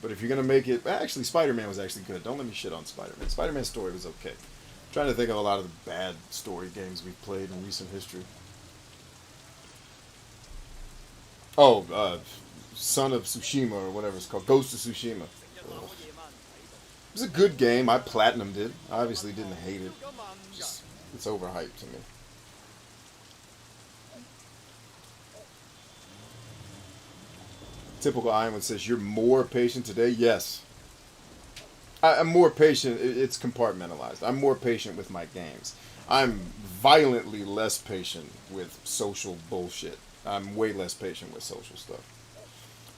But if you're going to make it... Actually, Spider-Man was actually good. Don't let me shit on Spider-Man. Spider-Man's story was okay. I'm trying to think of a lot of the bad story games we've played in recent history. Oh, Son of Tsushima or whatever it's called. Ghost of Tsushima. Ugh. It was a good game. I platinumed it. I obviously didn't hate it. Just, it's overhyped to me. Typical Iowan says, you're more patient today? Yes. I'm more patient. It's compartmentalized. I'm more patient with my games. I'm violently less patient with social bullshit. I'm way less patient with social stuff.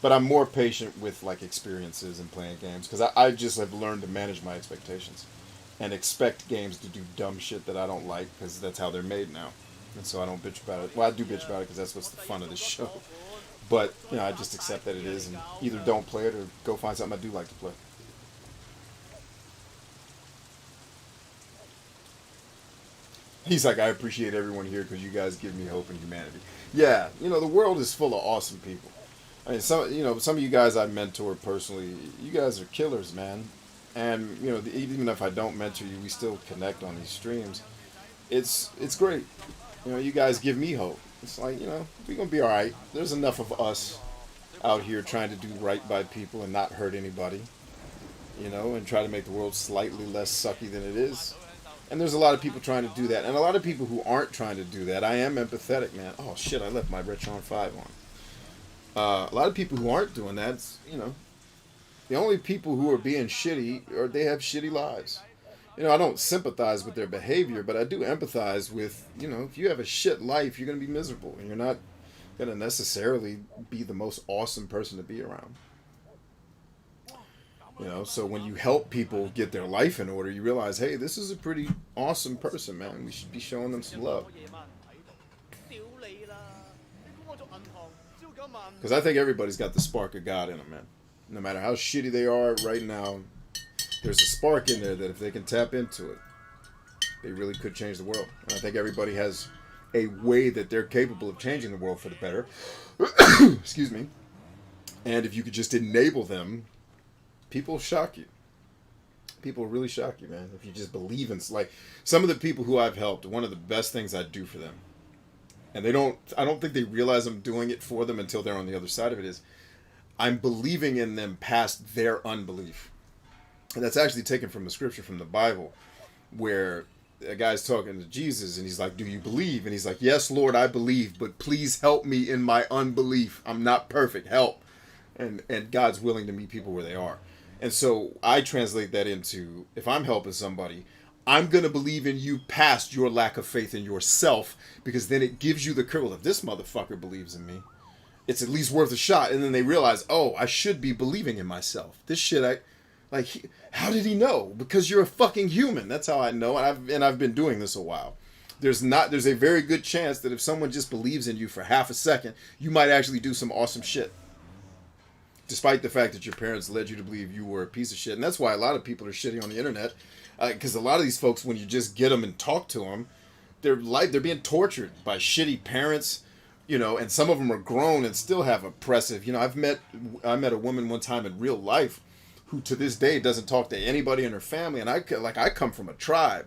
But I'm more patient with, like, experiences and playing games. Because I just have learned to manage my expectations. And expect games to do dumb shit that I don't like. Because that's how they're made now. And so I don't bitch about it. Well, I do bitch about it because that's what's the fun of this show. But, I just accept that it is and either don't play it or go find something I do like to play. He's like, I appreciate everyone here because you guys give me hope in humanity. Yeah, you know, the world is full of awesome people. I mean, some of you guys I mentor personally, you guys are killers, man. And you know, even if I don't mentor you, we still connect on these streams. It's great. You know, you guys give me hope. It's like, you know, we're gonna be all right. There's enough of us out here trying to do right by people and not hurt anybody. You know, and try to make the world slightly less sucky than it is. And there's a lot of people trying to do that, and a lot of people who aren't trying to do that. I am empathetic, man. Oh shit, I left my Retron 5 on. A lot of people who aren't doing that, you know, the only people who are being shitty or they have shitty lives. You know, I don't sympathize with their behavior, but I do empathize with, you know, if you have a shit life, you're going to be miserable. And you're not going to necessarily be the most awesome person to be around. You know, so when you help people get their life in order, you realize, hey, this is a pretty awesome person, man. We should be showing them some love. Because I think everybody's got the spark of God in them, man. No matter how shitty they are right now, there's a spark in there that if they can tap into it, they really could change the world. And I think everybody has a way that they're capable of changing the world for the better. Excuse me. And if you could just enable them, people shock you. People really shock you, man. If you just believe in, like, some of the people who I've helped, one of the best things I do for them, and I don't think they realize I'm doing it for them until they're on the other side of it, is I'm believing in them past their unbelief. And that's actually taken from a scripture from the Bible, where a guy's talking to Jesus and he's like, do you believe? And he's like, yes, Lord, I believe, but please help me in my unbelief. I'm not perfect. Help. And God's willing to meet people where they are. And so I translate that into, if I'm helping somebody, I'm going to believe in you past your lack of faith in yourself, because then it gives you the courage. Well, if this motherfucker believes in me, it's at least worth a shot. And then they realize, oh, I should be believing in myself. This shit, how did he know? Because you're a fucking human. That's how I know. And I've been doing this a while. There's a very good chance that if someone just believes in you for half a second, you might actually do some awesome shit. Despite the fact that your parents led you to believe you were a piece of shit. And that's why a lot of people are shitty on the internet. Because a lot of these folks, when you just get them and talk to them, they're being tortured by shitty parents, you know, and some of them are grown and still have oppressive. You know, I met a woman one time in real life who to this day doesn't talk to anybody in her family. And I come from a tribe.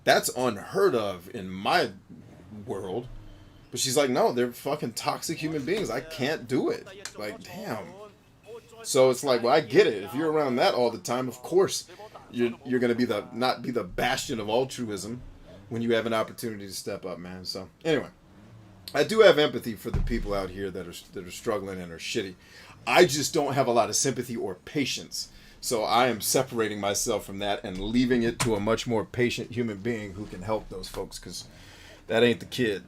That's unheard of in my world. But she's like, no, they're fucking toxic human beings. I can't do it. Like, damn. So it's like, well, I get it. If you're around that all the time, of course, you're going to not be the bastion of altruism when you have an opportunity to step up, man. So anyway, I do have empathy for the people out here that are struggling and are shitty. I just don't have a lot of sympathy or patience. So I am separating myself from that and leaving it to a much more patient human being who can help those folks, because that ain't the kid.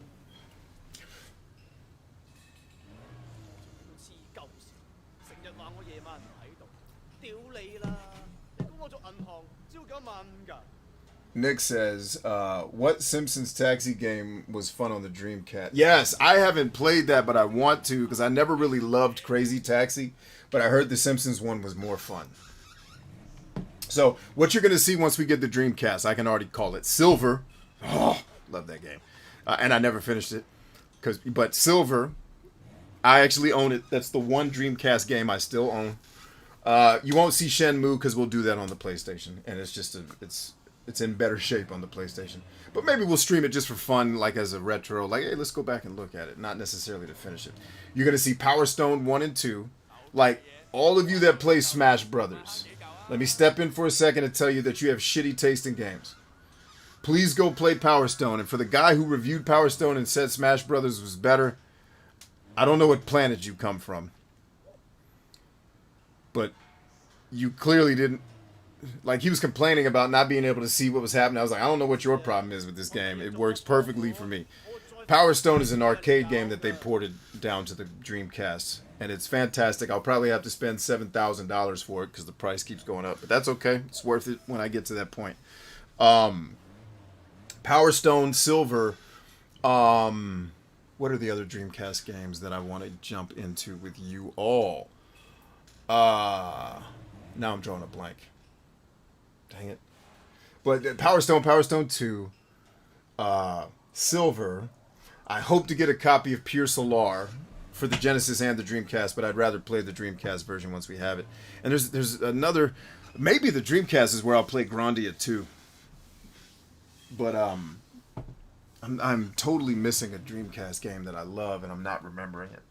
Nick says, what Simpsons taxi game was fun on the Dreamcast? Yes, I haven't played that, but I want to, because I never really loved Crazy Taxi, but I heard the Simpsons one was more fun. So, what you're going to see once we get the Dreamcast, I can already call it Silver. Oh, love that game. And I never finished it. But Silver, I actually own it. That's the one Dreamcast game I still own. You won't see Shenmue, because we'll do that on the PlayStation. And it's just, it's in better shape on the PlayStation. But maybe we'll stream it just for fun, like as a retro. Like, hey, let's go back and look at it. Not necessarily to finish it. You're going to see Power Stone 1 and 2. Like, all of you that play Smash Brothers, let me step in for a second and tell you that you have shitty taste in games. Please go play Power Stone. And for the guy who reviewed Power Stone and said Smash Brothers was better, I don't know what planet you come from. But you clearly didn't. Like, he was complaining about not being able to see what was happening. I was like, I don't know what your problem is with this game. It works perfectly for me. Power Stone is an arcade game that they ported down to the Dreamcast. And it's fantastic. I'll probably have to spend $7,000 for it because the price keeps going up. But that's okay. It's worth it when I get to that point. Power Stone, Silver. What are the other Dreamcast games that I want to jump into with you all? Now I'm drawing a blank. Dang it. But Power Stone 2. Silver. I hope to get a copy of Pure Solar for the Genesis and the Dreamcast, but I'd rather play the Dreamcast version once we have it. And there's another, maybe the Dreamcast is where I'll play Grandia too. But I'm totally missing a Dreamcast game that I love, and I'm not remembering it.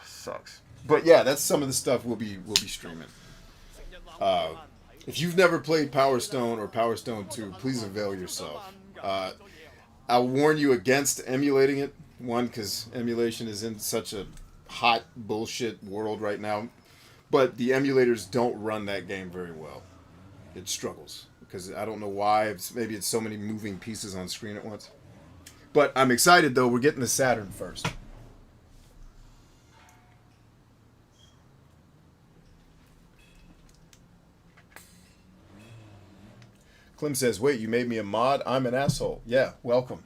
Sucks. But yeah, that's some of the stuff we'll be streaming. If you've never played Power Stone or Power Stone 2, please avail yourself. I'll warn you against emulating it. One, because emulation is in such a hot bullshit world right now. But the emulators don't run that game very well. It struggles. Because I don't know why. Maybe it's so many moving pieces on screen at once. But I'm excited, though. We're getting the Saturn first. Clem says, wait, you made me a mod? I'm an asshole. Yeah, welcome.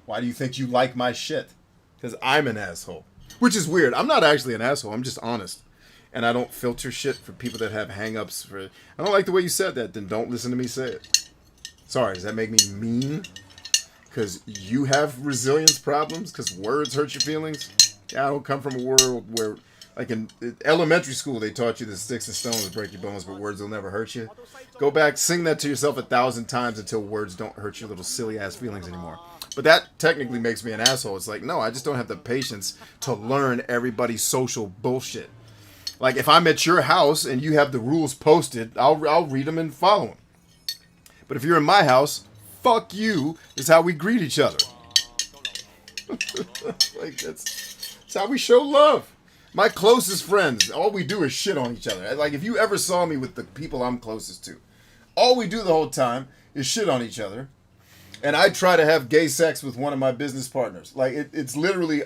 Why do you think you like my shit? Because I'm an asshole. Which is weird. I'm not actually an asshole. I'm just honest. And I don't filter shit for people that have hang-ups. I don't like the way you said that. Then don't listen to me say it. Sorry, does that make me mean? Because you have resilience problems? Because words hurt your feelings? Yeah, I don't come from a world where... Like in elementary school, they taught you that sticks and stones break your bones, but words will never hurt you. Go back, sing that to yourself 1,000 times until words don't hurt your little silly-ass feelings anymore. But that technically makes me an asshole. It's like, no, I just don't have the patience to learn everybody's social bullshit. Like, if I'm at your house and you have the rules posted, I'll read them and follow them. But if you're in my house, fuck you is how we greet each other. Like, that's how we show love. My closest friends, all we do is shit on each other. Like, if you ever saw me with the people I'm closest to, all we do the whole time is shit on each other. And I try to have gay sex with one of my business partners. Like, it's literally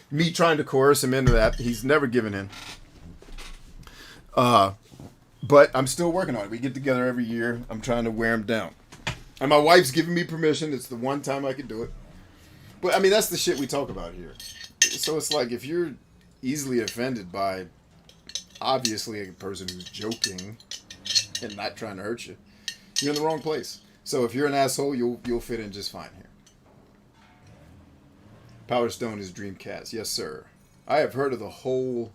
me trying to coerce him into that. He's never given in. But I'm still working on it. We get together every year. I'm trying to wear him down. And my wife's giving me permission. It's the one time I can do it. But, I mean, that's the shit we talk about here. So it's like, if you're easily offended by obviously a person who's joking and not trying to hurt you, you're in the wrong place. So if you're an asshole, you'll fit in just fine here. Power Stone is Dreamcast. Yes, sir. I have heard of the whole...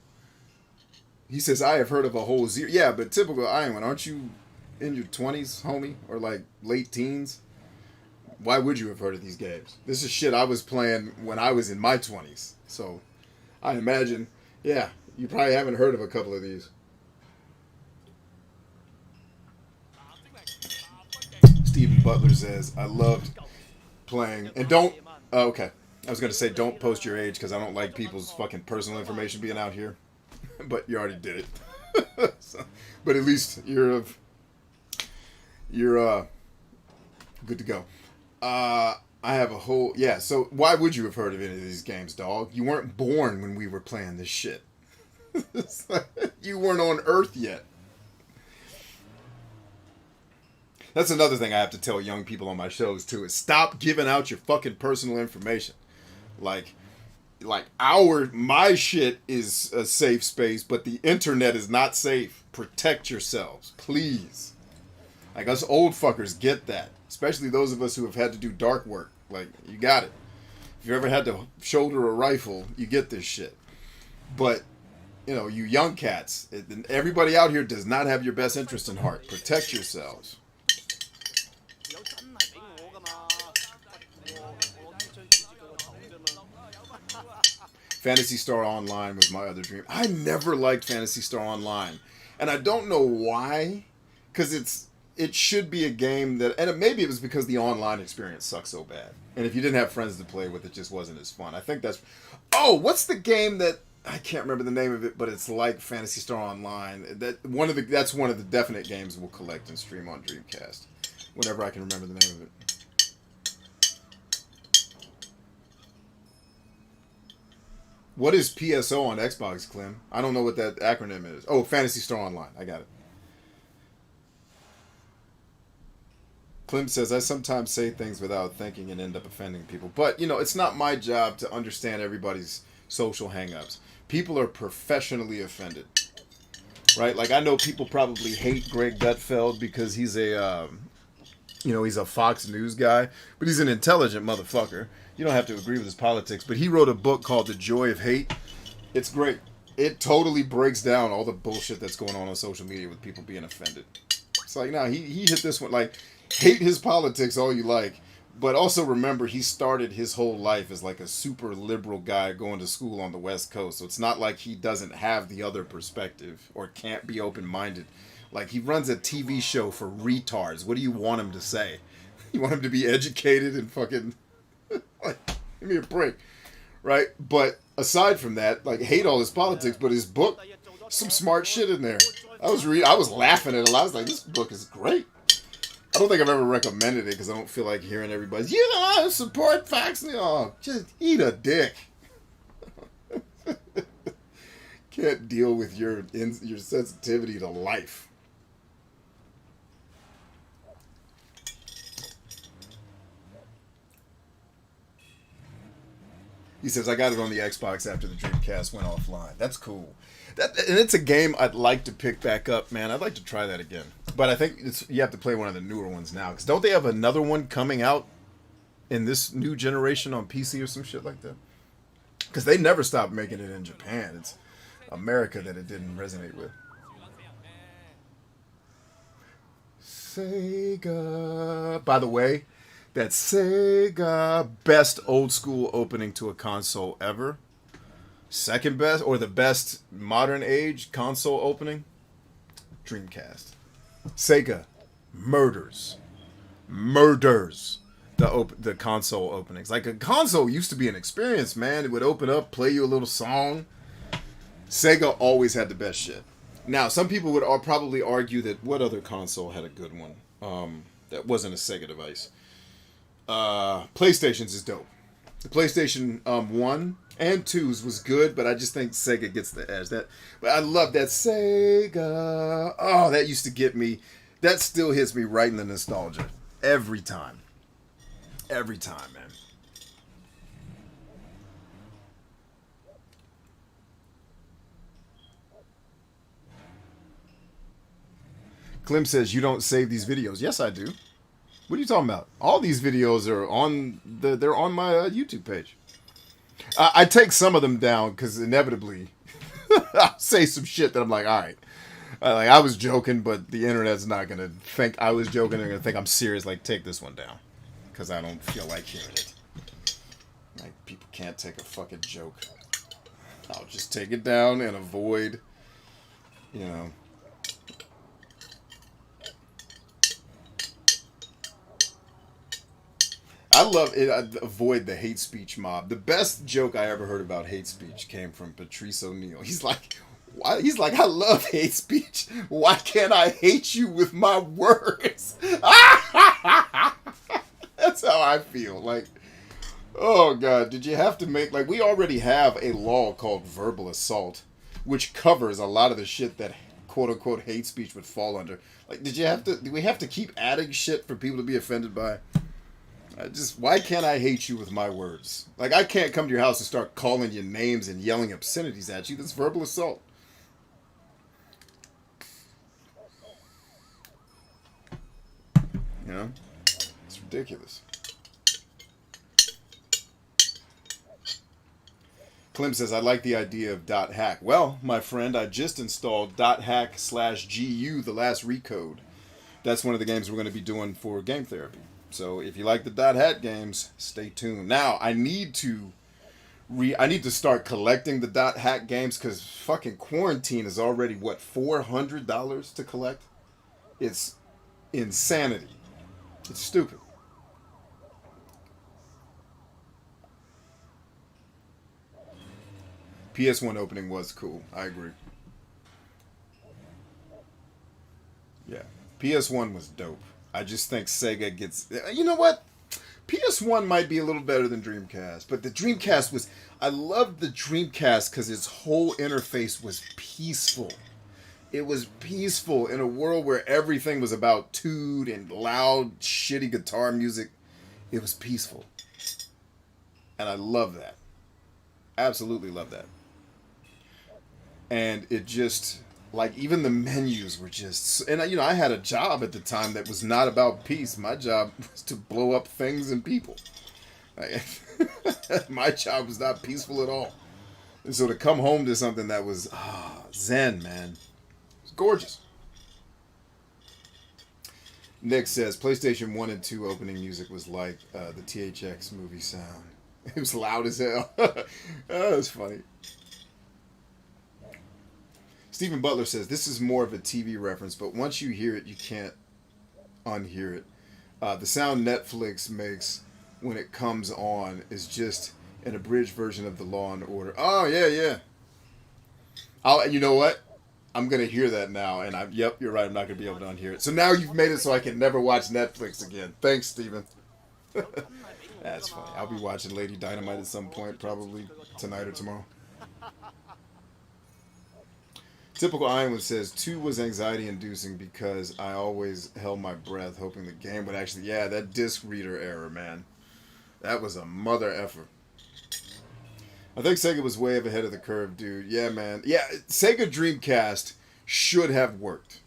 He says, I have heard of a whole zero. Yeah, but typical Iowan, aren't you in your 20s, homie? Or like late teens? Why would you have heard of these games? This is shit I was playing when I was in my 20s. So... I imagine, yeah, you probably haven't heard of a couple of these. Stephen Butler says, I loved playing, and don't, okay, I was going to say don't post your age because I don't like people's fucking personal information being out here, but you already did it. So, but at least you're good to go. I have a whole... Yeah, so why would you have heard of any of these games, dog? You weren't born when we were playing this shit. You weren't on Earth yet. That's another thing I have to tell young people on my shows, too, is stop giving out your fucking personal information. Like my shit is a safe space, but the internet is not safe. Protect yourselves, please. Like, us old fuckers get that. Especially those of us who have had to do dark work. Like, you got it. If you ever had to shoulder a rifle, you get this shit. But, you know, you young cats, everybody out here does not have your best interest in heart. Protect yourselves. Phantasy Star Online was my other dream. I never liked Phantasy Star Online. And I don't know why. Because it should be a game that... And maybe it was because the online experience sucks so bad. And if you didn't have friends to play with, it just wasn't as fun. I think that's... Oh, what's the game that... I can't remember the name of it, but it's like Phantasy Star Online. That's one of the definite games we'll collect and stream on Dreamcast. Whenever I can remember the name of it. What is PSO on Xbox, Clem? I don't know what that acronym is. Oh, Phantasy Star Online. I got it. Clem says, I sometimes say things without thinking and end up offending people. But, you know, it's not my job to understand everybody's social hang-ups. People are professionally offended. Right? Like, I know people probably hate Greg Gutfeld because he's a You know, he's a Fox News guy, but he's an intelligent motherfucker. You don't have to agree with his politics, but he wrote a book called The Joy of Hate. It's great. It totally breaks down all the bullshit that's going on social media with people being offended. It's like, nah, he hit this one. Like, hate his politics all you like, but also remember he started his whole life as like a super liberal guy going to school on the West Coast. So it's not like he doesn't have the other perspective or can't be open-minded. Like, he runs a TV show for retards. What do you want him to say? You want him to be educated and fucking... like, give me a break. Right? But aside from that, like, hate all his politics, but his book, some smart shit in there. I was laughing at it. I was like, this book is great. I don't think I've ever recommended it because I don't feel like hearing everybody, you know, support Fox News. Oh, just eat a dick. Can't deal with your sensitivity to life. He says, I got it on the Xbox after the Dreamcast went offline. That's cool. And it's a game I'd like to pick back up, man. I'd like to try that again. But I think you have to play one of the newer ones now. Because don't they have another one coming out in this new generation on PC or some shit like that? Because they never stopped making it in Japan. It's America that it didn't resonate with. Sega. By the way, that Sega best old school opening to a console ever. Second best, or the best modern age console opening, Dreamcast. Sega murders the console openings. Like, a console used to be an experience, man. It would open up, play you a little song. Sega always had the best shit. Now, some people would probably argue that what other console had a good one that wasn't a Sega device? PlayStation's is dope. The PlayStation 1 and 2's was good, but I just think Sega gets the edge. But I love that Sega. Oh, that used to get me. That still hits me right in the nostalgia. Every time. Every time, man. Clem says, you don't save these videos. Yes, I do. What are you talking about? All these videos are on they're on my YouTube page. I take some of them down because inevitably I'll say some shit that I'm like, all right. Like, I was joking, but the internet's not going to think I was joking. They're going to think I'm serious. Like, take this one down because I don't feel like hearing it. Like, people can't take a fucking joke. I'll just take it down and avoid, you know. I love it. I avoid the hate speech mob. The best joke I ever heard about hate speech came from Patrice O'Neal. He's like, why? He's like, I love hate speech. Why can't I hate you with my words? That's how I feel. Like, oh God, did you have to make, like, we already have a law called verbal assault, which covers a lot of the shit that quote unquote hate speech would fall under. Like, do we have to keep adding shit for people to be offended by? Why can't I hate you with my words? Like, I can't come to your house and start calling you names and yelling obscenities at you. That's verbal assault. You know? It's ridiculous. Clem says, I like the idea of .hack. Well, my friend, I just installed .hack/GU, the last recode. That's one of the games we're going to be doing for game therapy. So if you like the .hack games, stay tuned. Now, I need to start collecting the .hack games because fucking Quarantine is already, what, $400 to collect? It's insanity. It's stupid. PS1 opening was cool. I agree. Yeah. PS1 was dope. I just think Sega gets... You know what? PS1 might be a little better than Dreamcast, but the Dreamcast was... I loved the Dreamcast because its whole interface was peaceful. It was peaceful in a world where everything was about toot and loud, shitty guitar music. It was peaceful. And I love that. Absolutely love that. And it just... Like, even the menus were just... And, you know, I had a job at the time that was not about peace. My job was to blow up things and people. Like, my job was not peaceful at all. And so to come home to something that was zen, man. It's gorgeous. Nick says, PlayStation 1 and 2 opening music was like the THX movie sound. It was loud as hell. That was funny. Stephen Butler says, this is more of a TV reference, but once you hear it, you can't unhear it. The sound Netflix makes when it comes on is just an abridged version of the Law and Order. Oh, yeah, yeah. You know what? I'm going to hear that now, and yep, you're right, I'm not going to be able to unhear it. So now you've made it so I can never watch Netflix again. Thanks, Stephen. That's funny. I'll be watching Lady Dynamite at some point, probably tonight or tomorrow. Typical Iowan says, 2 was anxiety-inducing because I always held my breath hoping the game would actually... Yeah, that disc reader error, man. That was a mother effer. I think Sega was way ahead of the curve, dude. Yeah, man. Yeah, Sega Dreamcast should have worked.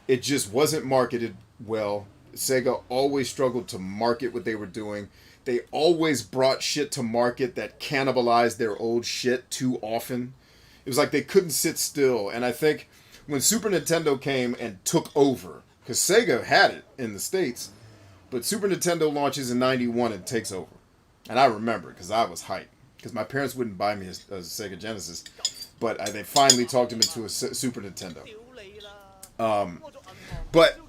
It just wasn't marketed well. Sega always struggled to market what they were doing. They always brought shit to market that cannibalized their old shit too often. It was like they couldn't sit still. And I think when Super Nintendo came and took over, because Sega had it in the States, but Super Nintendo launches in 91 and takes over. And I remember, because I was hyped. Because my parents wouldn't buy me a Sega Genesis. But they finally talked him into a Super Nintendo. But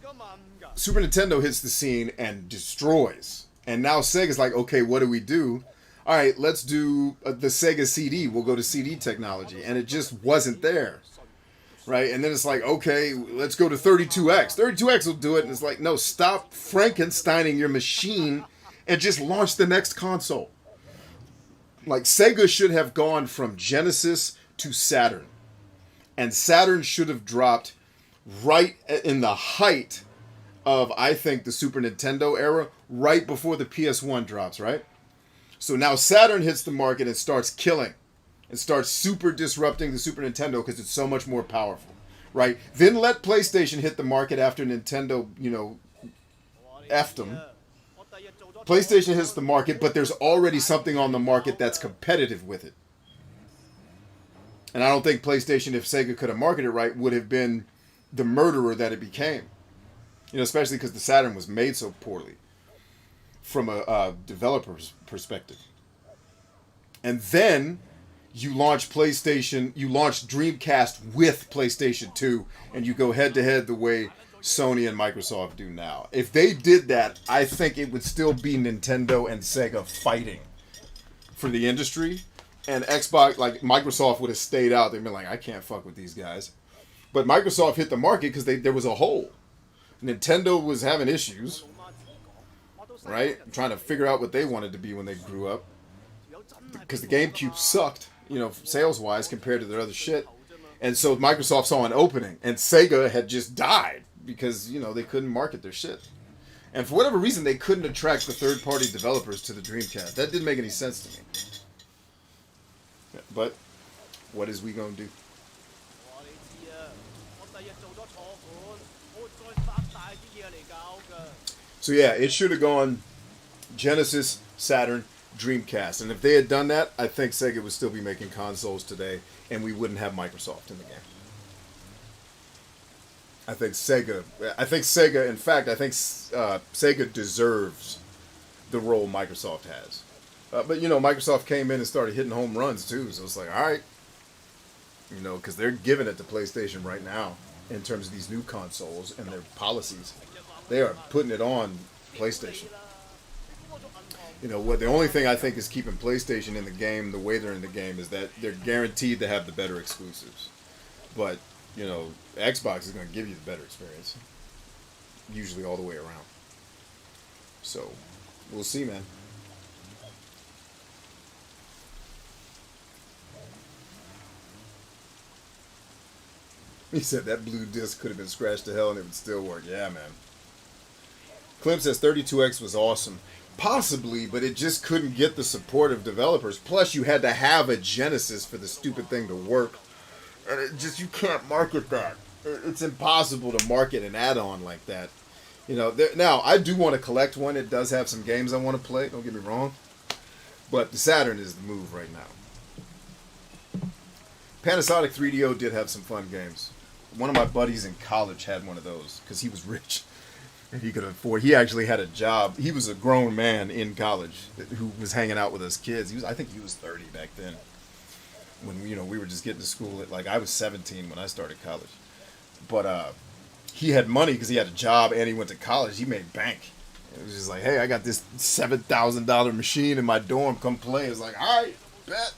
Super Nintendo hits the scene and destroys. And now Sega's like, okay, what do we do? All right, let's do the Sega CD. We'll go to CD technology. And it just wasn't there. Right? And then it's like, okay, let's go to 32X. 32X will do it. And it's like, no, stop Frankensteining your machine and just launch the next console. Like, Sega should have gone from Genesis to Saturn. And Saturn should have dropped right in the height of, I think, the Super Nintendo era, right before the PS1 drops, right? So now Saturn hits the market and starts killing. And starts super disrupting the Super Nintendo because it's so much more powerful, right? Then let PlayStation hit the market after Nintendo, you know, effed them. PlayStation hits the market, but there's already something on the market that's competitive with it. And I don't think PlayStation, if Sega could have marketed it right, would have been the murderer that it became. You know, especially because the Saturn was made so poorly from a developer's perspective. And then you launch PlayStation, you launch Dreamcast with PlayStation 2, and you go head-to-head the way Sony and Microsoft do now. If they did that, I think it would still be Nintendo and Sega fighting for the industry. And Xbox, like Microsoft would have stayed out. They'd been like, I can't fuck with these guys. But Microsoft hit the market because there was a hole. Nintendo was having issues, right? Trying to figure out what they wanted to be when they grew up. Because the GameCube sucked, you know, sales-wise compared to their other shit. And so Microsoft saw an opening. And Sega had just died because, you know, they couldn't market their shit. And for whatever reason, they couldn't attract the third-party developers to the Dreamcast. That didn't make any sense to me. Yeah, but what is we going to do? So yeah, it should have gone Genesis, Saturn, Dreamcast. And if they had done that, I think Sega would still be making consoles today, and we wouldn't have Microsoft in the game. I think Sega, in fact, I think Sega deserves the role Microsoft has. But, you know, Microsoft came in and started hitting home runs, too. So it's like, all right. You know, because they're giving it to PlayStation right now in terms of these new consoles and their policies. They are putting it on PlayStation. You know, what the only thing I think is keeping PlayStation in the game the way they're in the game is that they're guaranteed to have the better exclusives. But, you know, Xbox is going to give you the better experience. Usually all the way around. So, we'll see, man. He said that blue disc could have been scratched to hell and it would still work. Yeah, man. Clem says 32X was awesome. Possibly, but it just couldn't get the support of developers. Plus, you had to have a Genesis for the stupid thing to work. And it just, you can't market that. It's impossible to market an add-on like that. You know, now, I do want to collect one. It does have some games I want to play, don't get me wrong. But the Saturn is the move right now. Panasonic 3DO did have some fun games. One of my buddies in college had one of those because he was rich and he could afford. He actually had a job. He was a grown man in college who was hanging out with us kids. I think he was 30 back then. When we were just getting to school at, like, I was 17 when I started college. But he had money because he had a job and he went to college. He made bank. It was just like, hey, I got this $7,000 machine in my dorm. Come play. It was like, all right, bet.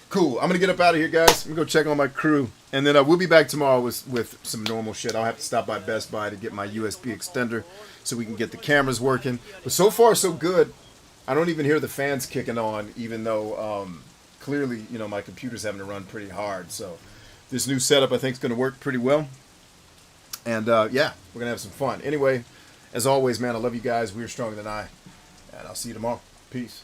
Cool. I'm going to get up out of here, guys. I'm going to go check on my crew. And then we'll be back tomorrow with some normal shit. I'll have to stop by Best Buy to get my USB extender so we can get the cameras working. But so far, so good. I don't even hear the fans kicking on, even though clearly, my computer's having to run pretty hard. So this new setup, I think, is going to work pretty well. And, yeah, we're going to have some fun. Anyway, as always, man, I love you guys. We're stronger than I. And I'll see you tomorrow. Peace.